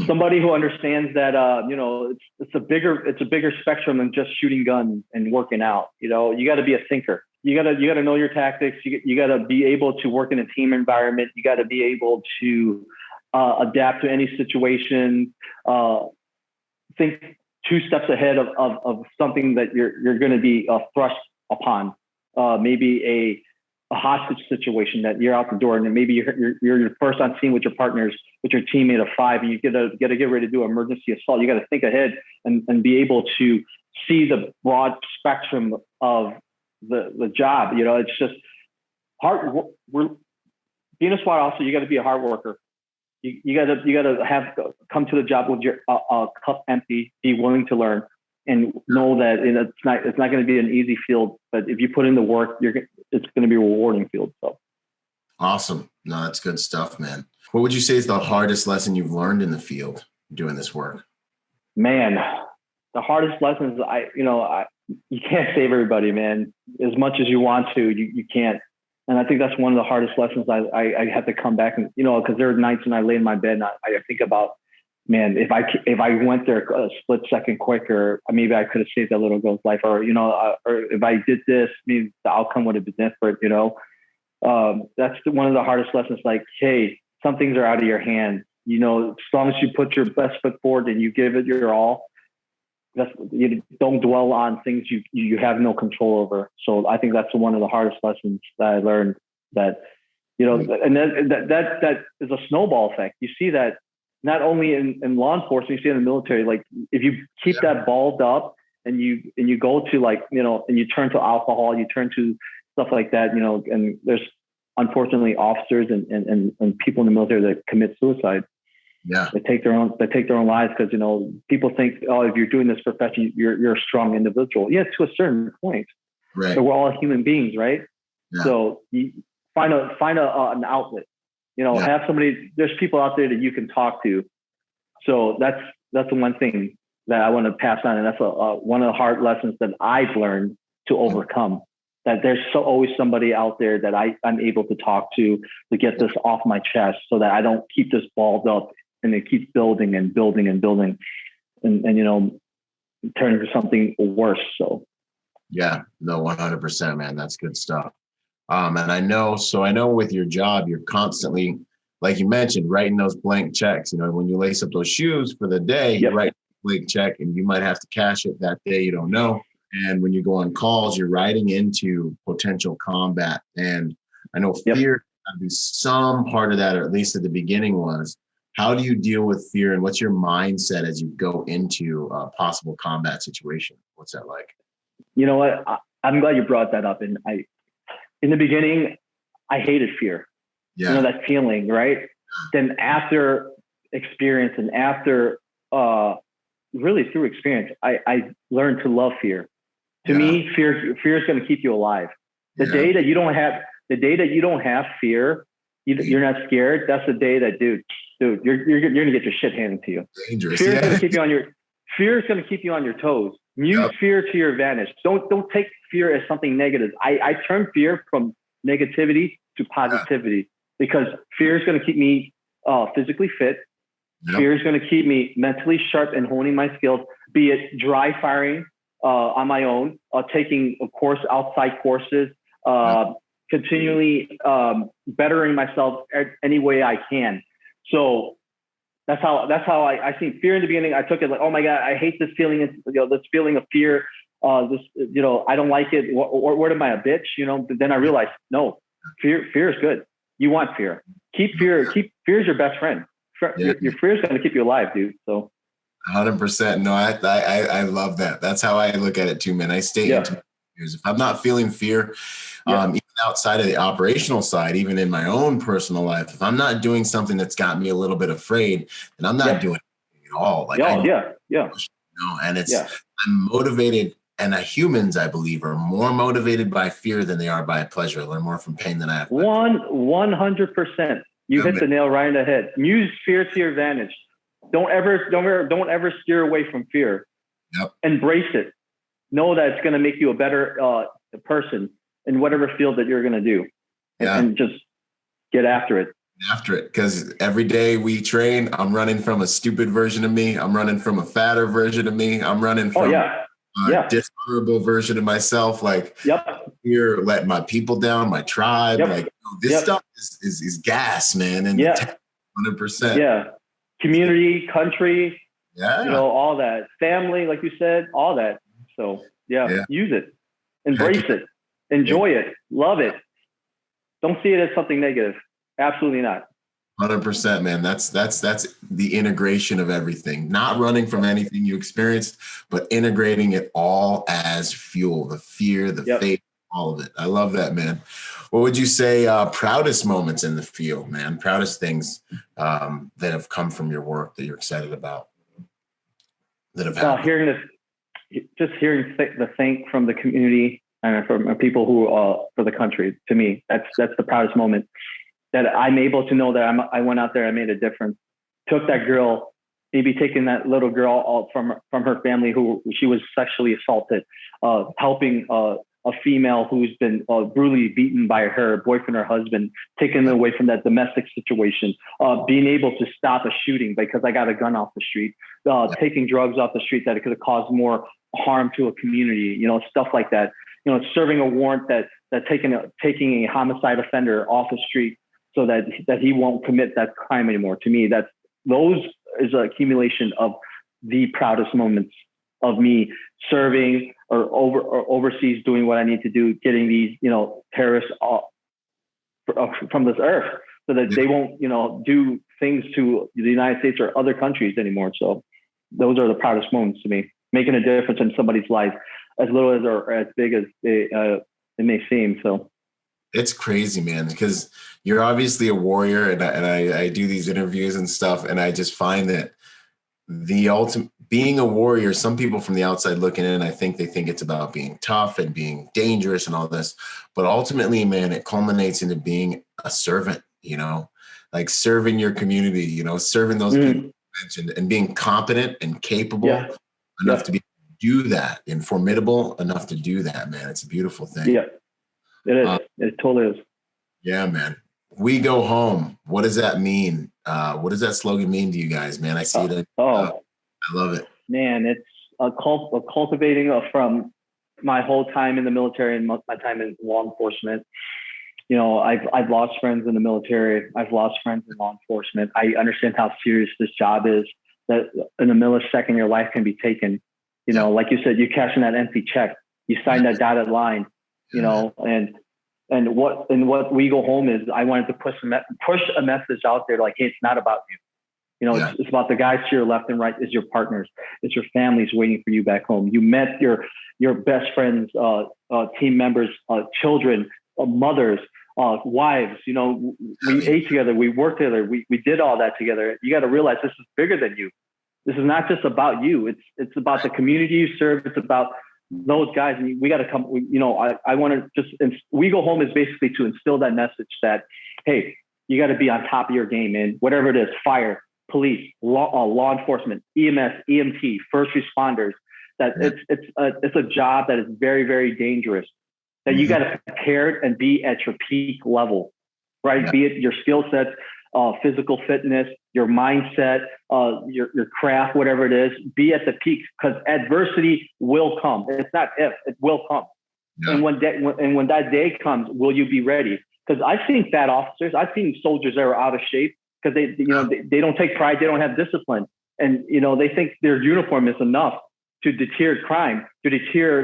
Somebody who understands that it's a bigger spectrum than just shooting guns and working out. You got to be a thinker. You got to know your tactics. You got to be able to work in a team environment. You got to be able to adapt to any situation. Think 2 steps ahead of something that you're going to be thrust upon. Maybe a hostage situation that you're out the door, and then maybe you're first on scene with your partners, with your teammate of 5, and you got to get ready to do an emergency assault. You got to think ahead and be able to see the broad spectrum of the job. It's just hard. Being a SWAT officer, you got to be a hard worker. You got to come to the job with your cup empty, be willing to learn, and know that it's not going to be an easy field. But if you put in the work, it's going to be a rewarding field. So awesome. No, that's good stuff, man. What would you say is the hardest lesson you've learned in the field doing this work? Man, the hardest lessons you can't save everybody, man. As much as you want to, you can't. And I think that's one of the hardest lessons I have to come back and, because there are nights when I lay in my bed and I think about, man, if I went there a split second quicker, maybe I could have saved that little girl's life, or if I did this, maybe the outcome would have been different. That's one of the hardest lessons. Like, hey, some things are out of your hands. As long as you put your best foot forward and you give it your all, you don't dwell on things you have no control over. So I think that's one of the hardest lessons that I learned. That and that is a snowball effect. You see that not only in law enforcement, you see it in the military. Like if you keep that balled up and you go to and you turn to alcohol, you turn to stuff like that, and there's unfortunately officers and people in the military that commit suicide. Yeah, they take their own lives because people think, oh, if you're doing this profession, you're a strong individual. Yeah, to a certain point. Right. So we're all human beings, right? Yeah. So you find an outlet. Have somebody. There's people out there that you can talk to. So that's the one thing that I want to pass on, and that's one of the hard lessons that I've learned to overcome. That there's always somebody out there that I'm able to talk to get this off my chest, so that I don't keep this balled up and it keeps building and building and building, and turn into something worse. So, yeah, no, 100%, man. That's good stuff. And I know with your job, you're constantly, like you mentioned, writing those blank checks. When you lace up those shoes for the day, you write a blank check, and you might have to cash it that day. You don't know. And when you go on calls, you're riding into potential combat. And I know fear had to be some part of that, or at least at the beginning was. How do you deal with fear, and what's your mindset as you go into a possible combat situation? What's that like? You know what? I'm glad you brought that up. And in the beginning, I hated fear. Yeah. You know, that feeling, right? Then after experience and after, really through experience, I learned to love fear. To me, fear is going to keep you alive. The day that you don't have fear, you're not scared. That's the day that, dude, you're going to get your shit handed to you. Dangerous. Fear is going to keep you on your toes. Use fear to your advantage. Don't take fear as something negative. I turn fear from negativity to positivity because fear is going to keep me physically fit. Fear is going to keep me mentally sharp and honing my skills, be it dry firing on my own, taking outside courses, continually bettering myself any way I can. So that's how I see fear in the beginning. I took it like, oh my God, I hate this feeling. This feeling of fear. I don't like it. What am I, a bitch? But then I realized, no, fear is good. You want fear. Keep fear. Fear is your best friend. Your fear is going to keep you alive, dude. So 100%. No, I love that. That's how I look at it too, man. I stay into fears. If I'm not feeling fear, even outside of the operational side, even in my own personal life, if I'm not doing something that's got me a little bit afraid, then I'm not doing anything at all. Like, and it's, I'm motivated, and humans, I believe, are more motivated by fear than they are by pleasure. Learn more from pain than I have. 100%. You hit the nail right in the head. Use fear to your advantage. Don't ever steer away from fear. Embrace it. Know that it's going to make you a better person in whatever field that you're going to do, and just get after it. Because every day we train, I'm running from a stupid version of me. I'm running from a fatter version of me. I'm running from a dishonorable version of myself. Like, fear letting my people down, my tribe. Like, this stuff is gas, man. And 100%. Yeah. Community, country, all that. Family, like you said, all that. So use it. Embrace it. Enjoy it. Love it. Don't see it as something negative. Absolutely not. 100%, man. That's the integration of everything. Not running from anything you experienced, but integrating it all as fuel. The fear, the faith, all of it. I love that, man. What would you say proudest moments in the field, man? Proudest things that have come from your work that you're excited about? That have happened? Hearing the thank from the community and from people who for the country. To me, that's the proudest moment. That I'm able to know that I went out there, I made a difference. Took that girl, maybe taking that little girl from her family who she was sexually assaulted, helping a female who's been brutally beaten by her boyfriend or husband, taken away from that domestic situation, being able to stop a shooting because I got a gun off the street, taking drugs off the street that it could have caused more harm to a community, stuff like that. Serving a warrant that taking a homicide offender off the street so that he won't commit that crime anymore. To me, those is an accumulation of the proudest moments of me serving or overseas doing what I need to do, getting these, terrorists off from this earth so that they won't, do things to the United States or other countries anymore. So those are the proudest moments to me, making a difference in somebody's life, as little as or as big as it may seem. So it's crazy, man, because you're obviously a warrior, and I do these interviews and stuff, and I just find that the ultimate being a warrior, some people from the outside looking in, I think they think it's about being tough and being dangerous and all this, but ultimately, man, it culminates into being a servant, like serving your community, serving those people you mentioned, and being competent and capable enough to do that, and formidable enough to do that, man. It's a beautiful thing. Yeah, it is. It totally is. Yeah, man. We go home. What does that mean? What does that slogan mean to you guys, man? I see it. I love it. Man, it's cultivating from my whole time in the military and my time in law enforcement. I've lost friends in the military. I've lost friends in law enforcement. I understand how serious this job is, that in a millisecond, your life can be taken. Like you said, you cash in that empty check, you sign that dotted line, and And what We Go Home is, I wanted to push a message out there like, hey, it's not about you. You know, it's about the guys to your left and right, is your partners. It's your families waiting for you back home. You met your best friends, team members, children, mothers, wives. You know, we ate together, we worked together, we did all that together. You got to realize this is bigger than you. This is not just about you. It's about the community you serve. It's about those guys. And we got to come, you know, I want to just, We Go Home is basically to instill that message that, hey, you got to be on top of your game, man. Whatever it is, fire, police, law enforcement, EMS, EMT, first responders, that it's a job that is very, very dangerous, that you got to be prepared and be at your peak level, right? Be it your skill sets, physical fitness, your mindset, your craft, whatever it is, be at the peak, because adversity will come. It's not if, it will come. Yeah. And when that day comes, will you be ready? Because I've seen fat officers, I've seen soldiers that are out of shape because they don't take pride, they don't have discipline, and they think their uniform is enough to deter crime, to deter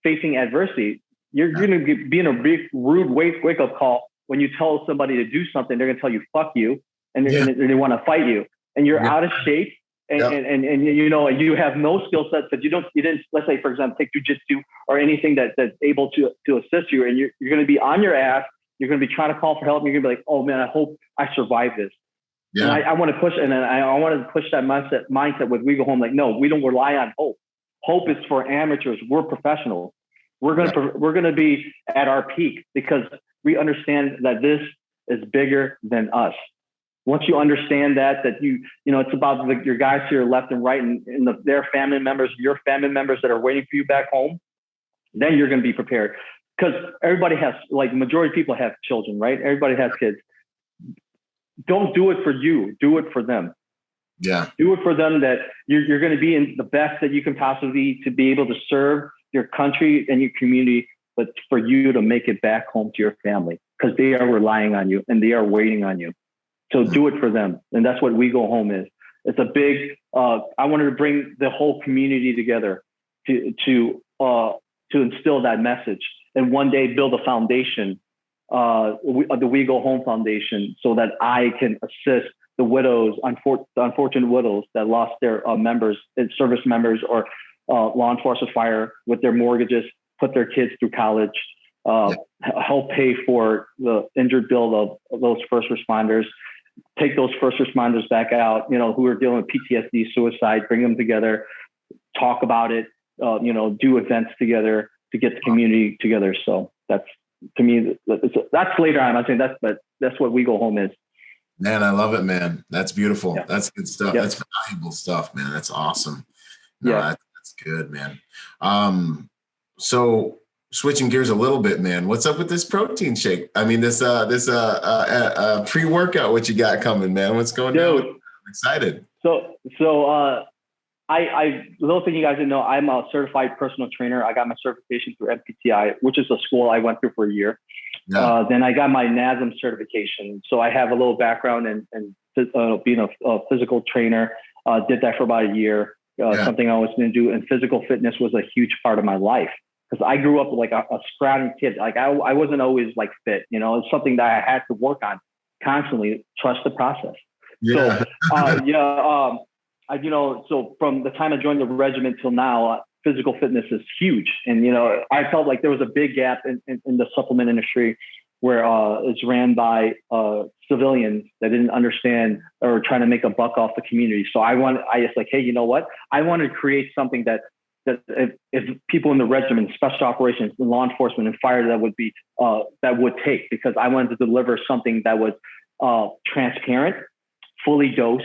facing adversity. You're going to be in a big rude wake up call when you tell somebody to do something. They're going to tell you "fuck you," and they want to fight you, and you're out of shape, and you have no skill sets that you didn't. Let's say, for example, take jujitsu or anything that's able to assist you, and you're going to be on your ass. You're going to be trying to call for help. And you're going to be like, "Oh man, I hope I survive this." Yeah. And I want to push, and I want to push that mindset with We Go Home. Like, no, we don't rely on hope. Hope is for amateurs. We're professionals. We're going to be at our peak because we understand that this is bigger than us. Once you understand that it's about your guys to your left and right, and their family members, your family members that are waiting for you back home, then you're going to be prepared. Because everybody has, majority of people have children, right? Everybody has kids. Don't do it for you. Do it for them. Yeah. Do it for them, that you're going to be in the best that you can possibly be to be able to serve your country and your community, but for you to make it back home to your family, because they are relying on you and they are waiting on you. So do it for them. And that's what We Go Home is. It's a big, I wanted to bring the whole community together to instill that message, and one day build a foundation, the We Go Home Foundation, so that I can assist the widows, the unfortunate widows that lost their members, service members, or law enforcement, fire, with their mortgages, put their kids through college, help pay for the injured bill of those first responders, take those first responders back out, who are dealing with PTSD, suicide, bring them together, talk about it, do events together to get the community together. So that's, to me, that's later on. I'm saying that's what We Go Home is. Man, I love it, man. That's beautiful. Yeah. That's good stuff. Yeah. That's valuable stuff, man. That's awesome. No, that's good, man. So switching gears a little bit, man, what's up with this protein shake? I mean, this pre-workout, what you got coming, man? What's going on? I'm excited. So I little thing you guys didn't know, I'm a certified personal trainer. I got my certification through MPTI, which is a school I went through for a year. Yeah. Then I got my NASM certification. So I have a little background in being a physical trainer. Did that for about a year. Something I was going to do. And physical fitness was a huge part of my life, because I grew up like a scrawny kid. Like I wasn't always fit. It's something that I had to work on constantly. Trust the process. Yeah. So, so from the time I joined the regiment till now, physical fitness is huge. And, I felt like there was a big gap in the supplement industry where it's ran by civilians that didn't understand or trying to make a buck off the community. So I was like, hey, you know what? I want to create something that if people in the regiment, special operations, law enforcement, and fire, that would take, because I wanted to deliver something that was transparent, fully dosed,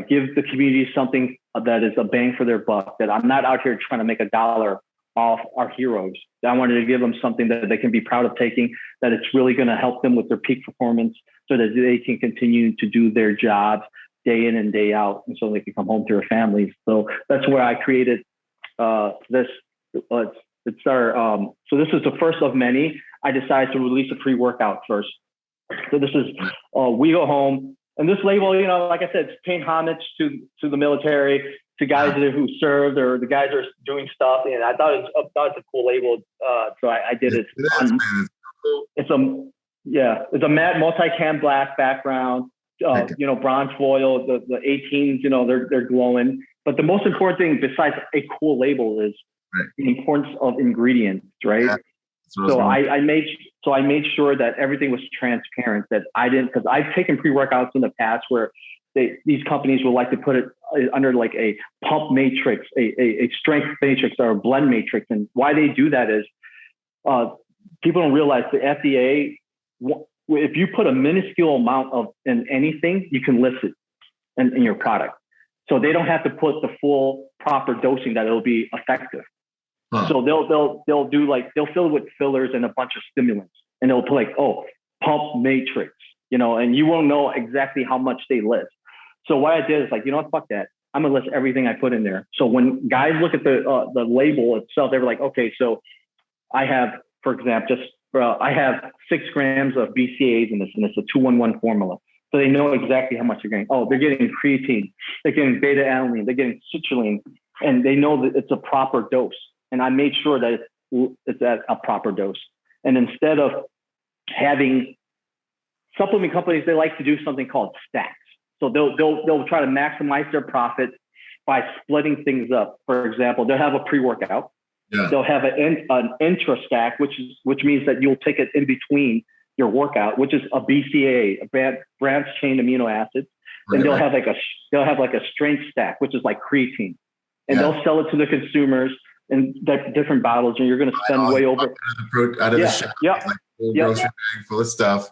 give the community something that is a bang for their buck, that I'm not out here trying to make $1 off our heroes. I wanted to give them something that they can be proud of taking, that it's really going to help them with their peak performance, so that they can continue to do their jobs day in and day out, and so they can come home to their families. So that's where I created this. So this is the first of many. I decided to release a pre-workout first. So this is We Go Home. And this label, like I said, it's paying homage to the military, to guys who served, or the guys who are doing stuff. And I thought it's a cool label. So I did it. It's a matte multi-cam black background, bronze foil, the 18s, they're glowing. But the most important thing besides a cool label is the importance of ingredients, right? Yeah. So I made sure that everything was transparent, that I didn't, because I've taken pre-workouts in the past where these companies would like to put it under like a pump matrix, a strength matrix or a blend matrix. And why they do that is people don't realize the FDA, if you put a minuscule amount in anything, you can list it in your product. So they don't have to put the full proper dosing that it'll be effective. Huh. So they'll fill it with fillers and a bunch of stimulants, and they'll put like, pump matrix, and you won't know exactly how much they list. So what I did is like, fuck that. I'm gonna list everything I put in there. So when guys look at the label itself, they were like, okay, so I have, for example, I have 6 grams of BCAAs in this, and it's a 2-1-1 formula. So they know exactly how much they're getting. Oh, they're getting creatine, they're getting beta alanine, they're getting citrulline, and they know that it's a proper dose. And I made sure that it's at a proper dose. And instead of having supplement companies, they like to do something called stacks. So they'll try to maximize their profit by splitting things up. For example, they'll have a pre-workout. Yeah. They'll have an intra stack, which means that you'll take it in between your workout, which is a BCAA, a branched chain amino acids. And they'll have like a strength stack, which is like creatine. And they'll sell it to the consumers in different bottles, and you're going to spend way over out of the shop, like a grocery bag full of stuff.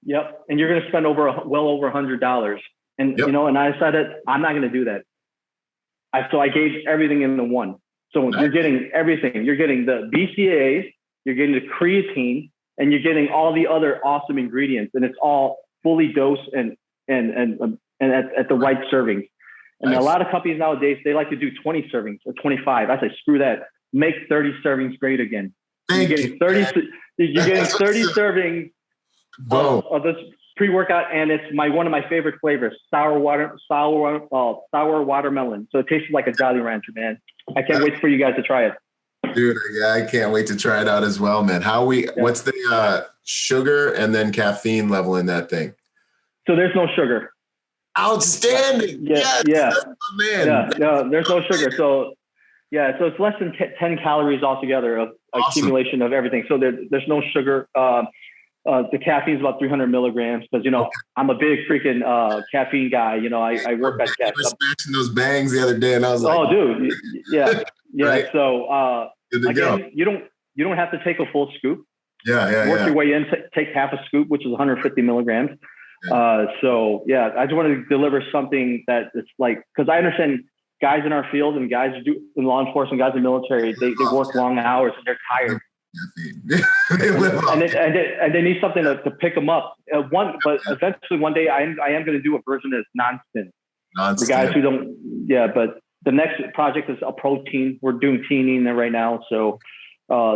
Yep, and you're going to spend well over $100. And and I decided I'm not going to do that. So I gave everything into one. So you're getting everything. You're getting the BCAAs, you're getting the creatine, and you're getting all the other awesome ingredients, and it's all fully dosed and at the right servings. And nice. A lot of companies nowadays, they like to do 20 servings or 25. I say, screw that. Make 30 servings great again. You're getting 30 servings of this pre-workout, and it's one of my favorite flavors, sour watermelon. So it tastes like a Jolly Rancher, man. I can't wait for you guys to try it. Dude, yeah, I can't wait to try it out as well, man. What's the sugar and then caffeine level in that thing? So there's no sugar. Outstanding. Yes. Man. Yeah, there's no sugar. So it's less than 10 calories altogether of accumulation of everything. So there's no sugar. The caffeine is about 300 milligrams because, I'm a big freaking caffeine guy. I work at caffeine. I was smashing those bangs the other day and I was like, oh, dude. Yeah. Yeah. Right? So again, you don't have to take a full scoop. Work your way in, take half a scoop, which is 150 milligrams. I just want to deliver something that it's like, because I understand guys in our field and guys in law enforcement, guys in the military, they work long hours and they're tired. and they need something to pick them up. But eventually one day I am going to do a version that's non-spin. For guys who don't, but the next project is a protein. We're doing teaming there right now. So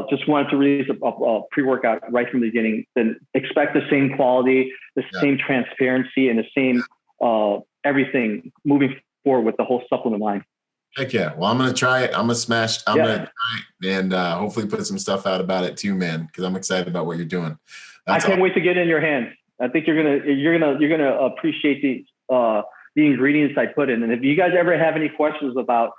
just wanted to release a pre-workout right from the beginning. Then expect the same quality, the same transparency, and the same everything moving forward with the whole supplement line. Heck yeah. Well, I'm going to try it. I'm going to smash. I'm going to try it and hopefully put some stuff out about it too, man, because I'm excited about what you're doing. I can't wait to get it in your hands. I think you're gonna appreciate the ingredients I put in. And if you guys ever have any questions about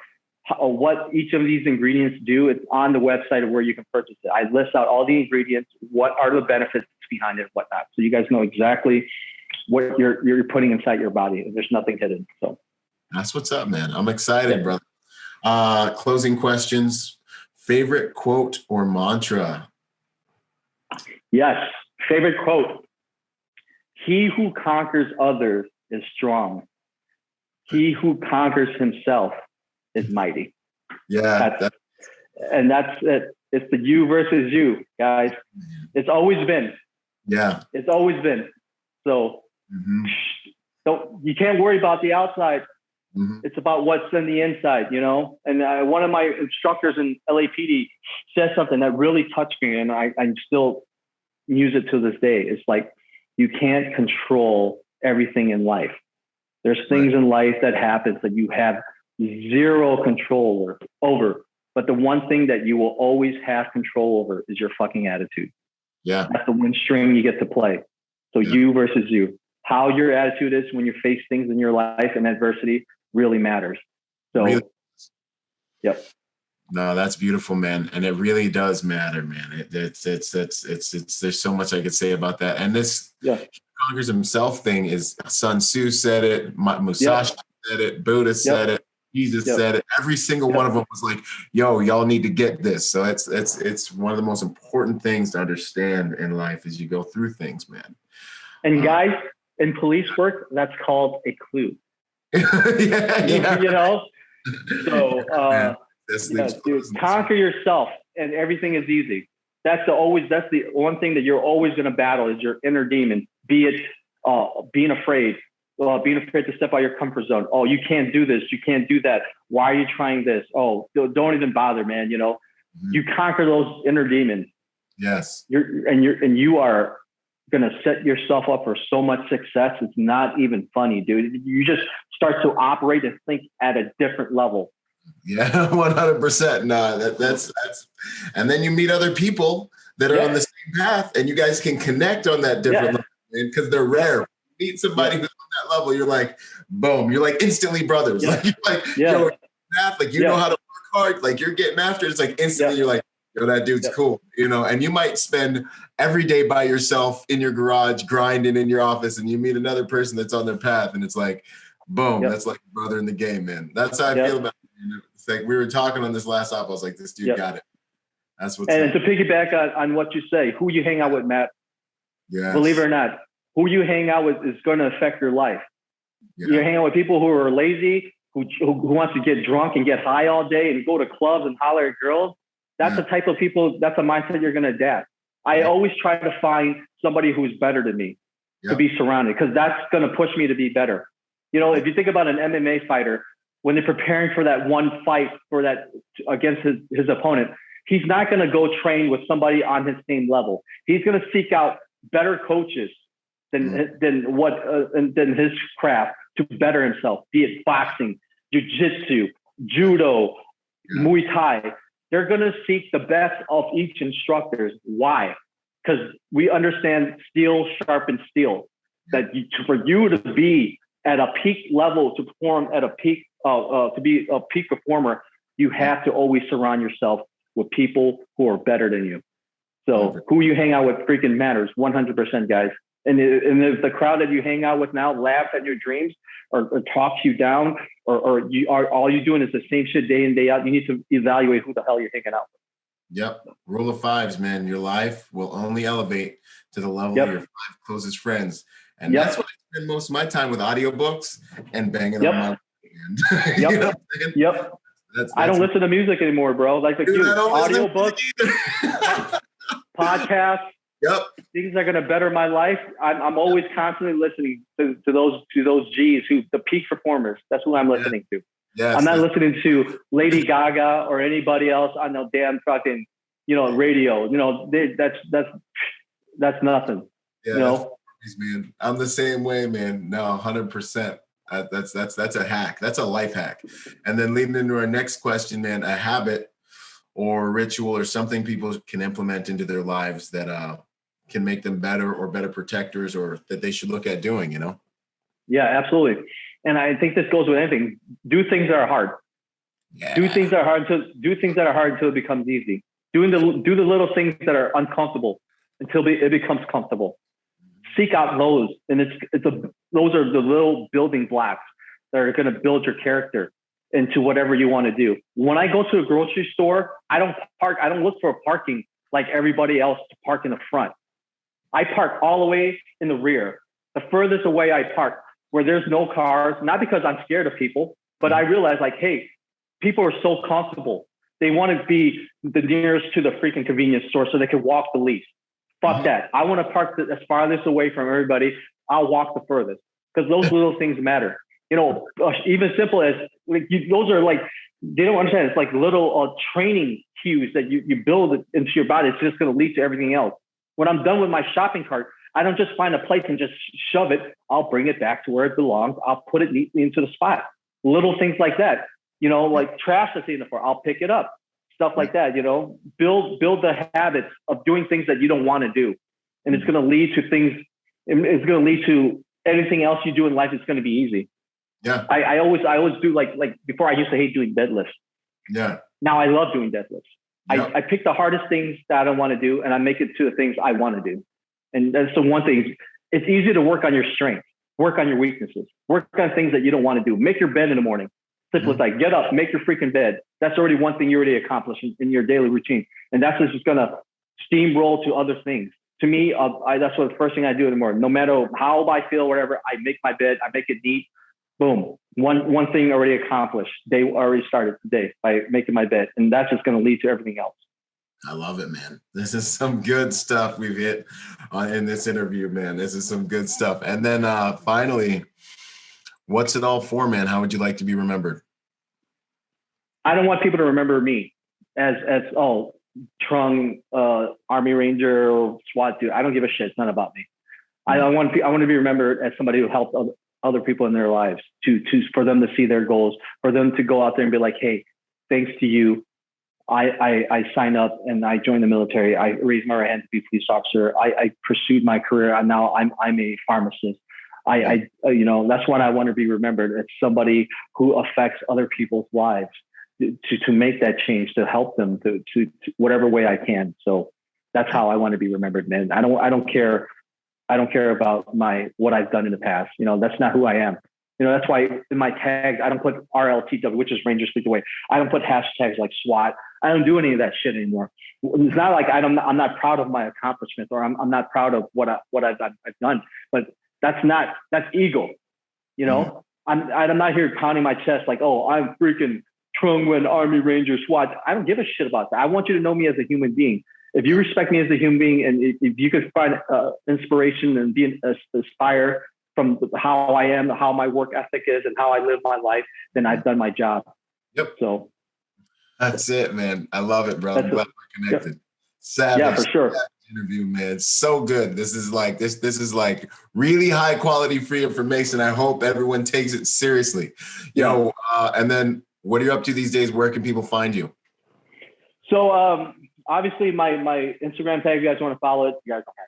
what each of these ingredients do, it's on the website of where you can purchase it. I list out all the ingredients, what are the benefits behind it, and whatnot. So you guys know exactly what you're putting inside your body. There's nothing hidden. So that's what's up, man. I'm excited, brother. Closing questions. Favorite quote or mantra? Yes. Favorite quote. He who conquers others is strong. He who conquers himself is mighty. Yeah. That's it. It's the you versus you, guys. It's always been. Yeah. It's always been. So you can't worry about the outside. It's about what's in the inside, And one of my instructors in LAPD said something that really touched me, and I still use it to this day. It's like, you can't control everything in life. There's things in life that happens that you have zero control over. But the one thing that you will always have control over is your fucking attitude. Yeah. That's the one string you get to play. So you versus you. How your attitude is when you face things in your life and adversity really matters. So, really? Yep. No, that's beautiful, man. And it really does matter, man. It's there's so much I could say about that. And this conquers himself thing is Sun Tzu said it, Musashi said it, Buddha said it, Jesus said it. Every single one of them was like, yo, y'all need to get this. So it's one of the most important things to understand in life as you go through things, man. And guys, in police work, that's called a clue. You know? So dude, conquer yourself and everything is easy. That's the one thing that you're always going to battle is your inner demon, be it being afraid to step out of your comfort zone. Oh, you can't do this. You can't do that. Why are you trying this? Oh, don't even bother, man. You know, you conquer those inner demons. Yes. You are going to set yourself up for so much success. It's not even funny, dude. You just start to operate and think at a different level. Yeah, 100%. No, that's, and then you meet other people that are on the same path, and you guys can connect on that different level, because they're rare. You meet somebody who's on that level, you're like, boom, you're like instantly brothers. Like you're like, yo, math, like you know how to work hard, like you're getting after it. It's like instantly you're like, yo, that dude's cool, you know. And you might spend every day by yourself in your garage grinding in your office, and you meet another person that's on their path, and it's like, boom, that's like a brother in the game, man. That's how I feel about it. It's like we were talking on this last op. I was like, this dude got it. That's what's and to piggyback on what you say, who you hang out with, Matt. Yes. Believe it or not, who you hang out with is going to affect your life. Yeah. You hang out with people who are lazy, who wants to get drunk and get high all day and go to clubs and holler at girls. That's the type of people, that's a mindset you're going to adapt. I always try to find somebody who's better than me to be surrounded, because that's going to push me to be better. You know, if you think about an MMA fighter, when they're preparing for that one fight against his opponent, he's not going to go train with somebody on his same level. He's going to seek out better coaches than his craft to better himself, be it boxing, jiu-jitsu, judo, Muay Thai. They're going to seek the best of each instructor. Why? Because we understand steel sharpens steel. That for you to be at a peak level, to perform at a peak, to be a peak performer, you have to always surround yourself with people who are better than you. So who you hang out with freaking matters, 100%, guys. And if the crowd that you hang out with now laughs at your dreams or talks you down, or you are all you doing is the same shit day in, day out, you need to evaluate who the hell you're hanging out with. Yep. Rule of fives, man. Your life will only elevate to the level of your 5 closest friends. And that's what I spend most of my time with, audiobooks and banging on my weekend. You know what I'm saying? That's I don't listen to music anymore, bro. Like audiobooks, podcasts, things that are going to better my life. I'm always constantly listening to those G's, the peak performers. That's who I'm listening to. I'm not listening to Lady Gaga or anybody else on no damn fucking, radio. That's nothing. Yeah, you know? Man, I'm the same way, man. No, 100%. That's a hack. That's a life hack. And then leading into our next question, man, a habit or ritual or something people can implement into their lives that can make them better or better protectors, or that they should look at doing, Yeah, absolutely. And I think this goes with anything. Do things that are hard. Yeah. Do things that are hard until it becomes easy. Do the little things that are uncomfortable until it becomes comfortable. Seek out those, and those are the little building blocks that are going to build your character into whatever you want to do. When I go to a grocery store, I don't look for a parking like everybody else to park in the front. I park all the way in the rear, the furthest away I park, where there's no cars, not because I'm scared of people, but I realize hey, people are so comfortable. They want to be the nearest to the freaking convenience store so they can walk the least. Fuck that. I want to park as farthest away from everybody. I'll walk the furthest, because those little things matter. Even simple as those are they don't understand. It's like little training cues that you build into your body. It's just going to lead to everything else. When I'm done with my shopping cart, I don't just find a place and just shove it. I'll bring it back to where it belongs. I'll put it neatly into the spot. Little things like that. Like trash that's in the floor, I'll pick it up. stuff like that, build the habits of doing things that you don't want to do. And it's going to lead to things. It's going to lead to anything else you do in life. It's going to be easy. Yeah. I always do like before I used to hate doing deadlifts. Yeah. Now I love doing deadlifts. Yep. I pick the hardest things that I don't want to do and I make it to the things I want to do. And that's the one thing. It's easy to work on your strengths, work on your weaknesses, work on things that you don't want to do. Make your bed in the morning. Simple as like, get up, make your freaking bed. That's already one thing you already accomplished in your daily routine. And that's just going to steamroll to other things. To me, that's what the first thing I do in the morning. No matter how I feel, whatever, I make my bed, I make it neat. Boom. One thing already accomplished. Day already started today by making my bed. And that's just going to lead to everything else. I love it, man. This is some good stuff we've hit in this interview, man. This is some good stuff. And then finally, what's it all for, man? How would you like to be remembered? I don't want people to remember me as Trung, Army Ranger, or SWAT dude. I don't give a shit. It's not about me. I want to be remembered as somebody who helped other people in their lives for them to see their goals, for them to go out there and be like, hey, thanks to you, I signed up and I joined the military. I raised my right hand to be a police officer. I pursued my career. And now I'm a pharmacist. That's what I want to be remembered as, somebody who affects other people's lives to make that change, to help them to whatever way I can. So that's how I want to be remembered, man. I don't care about what I've done in the past. That's not who I am. That's why in my tags, I don't put RLTW, which is Rangers Lead the Way. I don't put hashtags like SWAT. I don't do any of that shit anymore. It's not like I'm not proud of my accomplishments, or I'm not proud of what I've done, but that's ego. Mm-hmm. I'm not here pounding my chest like, oh, I'm freaking Trung Nguyen, Army Ranger, SWAT. I don't give a shit about that. I want you to know me as a human being. If you respect me as a human being, and if you could find inspiration and aspire from how I am, how my work ethic is, and how I live my life, then I've done my job. Yep. So that's it, man. I love it, bro. I'm glad we're connected. Yep. Savage. Yeah, for sure. Interview, man. So good. This is like really high quality free information. I hope everyone takes it seriously. And then what are you up to these days? Where can people find you? So obviously my Instagram tag, if you guys want to follow it, you guys don't have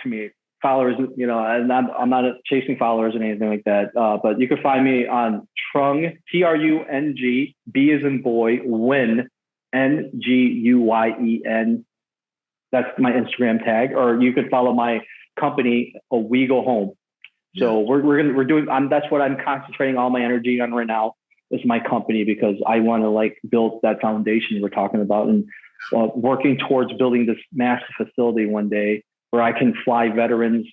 to me. Followers, and I'm not chasing followers or anything like that. But you can find me on Trung, TRUNG, B as in boy, Nguyen, NGUYEN. That's my Instagram tag. Or you could follow my company, We Go Home. So we're doing. That's what I'm concentrating all my energy on right now. Is my company, because I want to build that foundation we're talking about, and working towards building this massive facility one day, where I can fly veterans,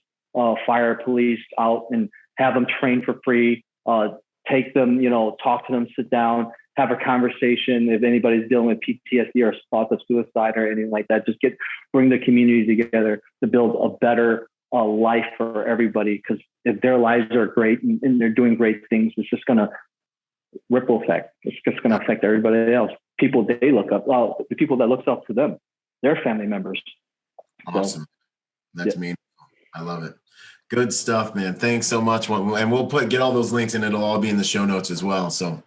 fire police out and have them train for free, take them, talk to them, sit down, have a conversation. If anybody's dealing with PTSD or thoughts of suicide or anything like that, just bring the community together to build a better life for everybody. Because if their lives are great and they're doing great things, it's just going to ripple effect. It's just going to affect everybody else. People they look up, the people that looks up to them, their family members. Awesome. That's meaningful. I love it. Good stuff, man. Thanks so much. And we'll get all those links, and it'll all be in the show notes as well. So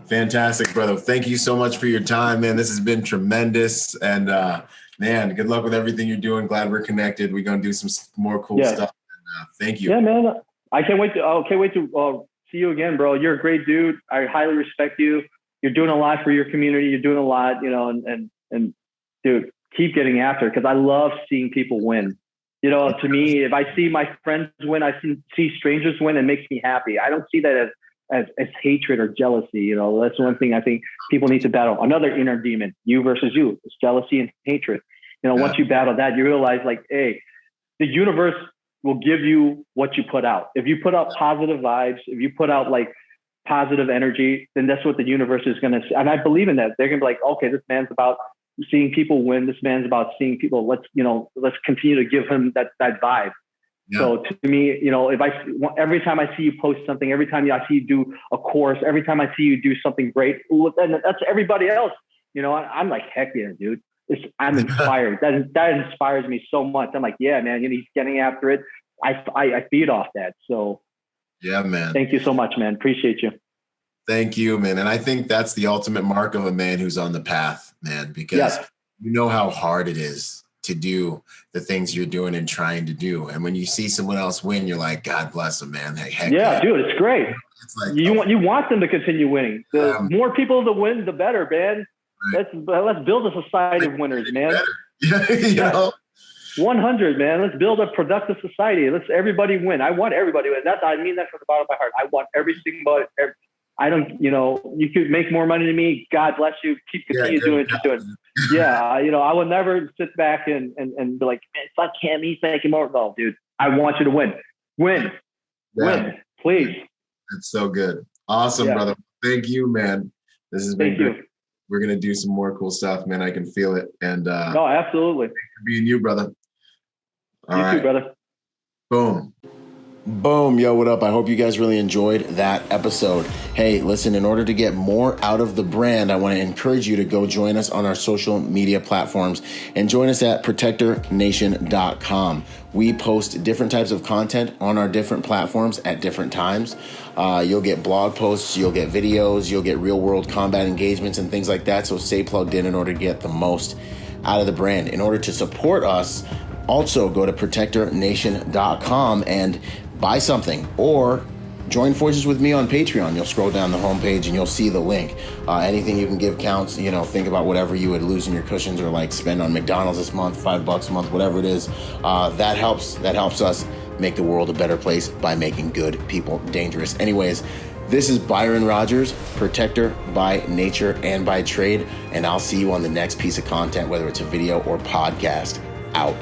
fantastic, brother. Thank you so much for your time, man. This has been tremendous. And man, good luck with everything you're doing. Glad we're connected. We're going to do some more cool stuff. And, thank you. Yeah, man. I can't wait to see you again, bro. You're a great dude. I highly respect you. You're doing a lot for your community. You're doing a lot, and dude, keep getting after it, because I love seeing people win. To me, if I see my friends win, I see strangers win, it makes me happy. I don't see that as hatred or jealousy. That's one thing I think people need to battle. Another inner demon, you versus you. It's jealousy and hatred. Once you battle that, you realize hey, the universe will give you what you put out. If you put out positive vibes, if you put out positive energy, then that's what the universe is going to see. And I believe in that. They're going to be like, okay, this man's about seeing people win. This man's about seeing people. Let's continue to give him that vibe. Yeah. So to me, every time I see you post something, every time I see you do a course, every time I see you do something great, and that's everybody else. I'm like, heck yeah, dude. I'm inspired. That inspires me so much. I'm like, yeah, man. He's getting after it. I feed off that. So yeah, man. Thank you so much, man. Appreciate you. Thank you, man. And I think that's the ultimate mark of a man who's on the path, man, because you know how hard it is to do the things you're doing and trying to do. And when you see someone else win, you're like, God bless them, man. Heck dude, it's great. It's like, you want them to continue winning. The more people to win, the better, man. Right. Let's build a society of winners, man. You know? 100, man. Let's build a productive society. Let's everybody win. I want everybody to win. I mean that from the bottom of my heart. I want every single. I don't. You could make more money than me. God bless you. Continue doing what you're doing. I will never sit back and be like, man, fuck him. He's making more. No, dude. I want you to win. Win, please. That's so good. Awesome, brother. Thank you, man. This has been great. We're gonna do some more cool stuff, man. I can feel it. And no, absolutely. Thanks for being you, brother. All right. You too, brother. Boom. Yo, what up? I hope you guys really enjoyed that episode. Hey, listen, in order to get more out of the brand, I want to encourage you to go join us on our social media platforms and join us at protectornation.com. We post different types of content on our different platforms at different times. You'll get blog posts, you'll get videos, you'll get real world combat engagements and things like that. So stay plugged in order to get the most out of the brand. In order to support us, also go to protectornation.com and buy something or join forces with me on Patreon. You'll scroll down the homepage and you'll see the link. Anything you can give counts. Think about whatever you would lose in your cushions or like spend on McDonald's this month, $5 a month, whatever it is. That helps us make the world a better place by making good people dangerous. Anyways, this is Byron Rodgers, protector by nature and by trade, and I'll see you on the next piece of content, whether it's a video or podcast. Out.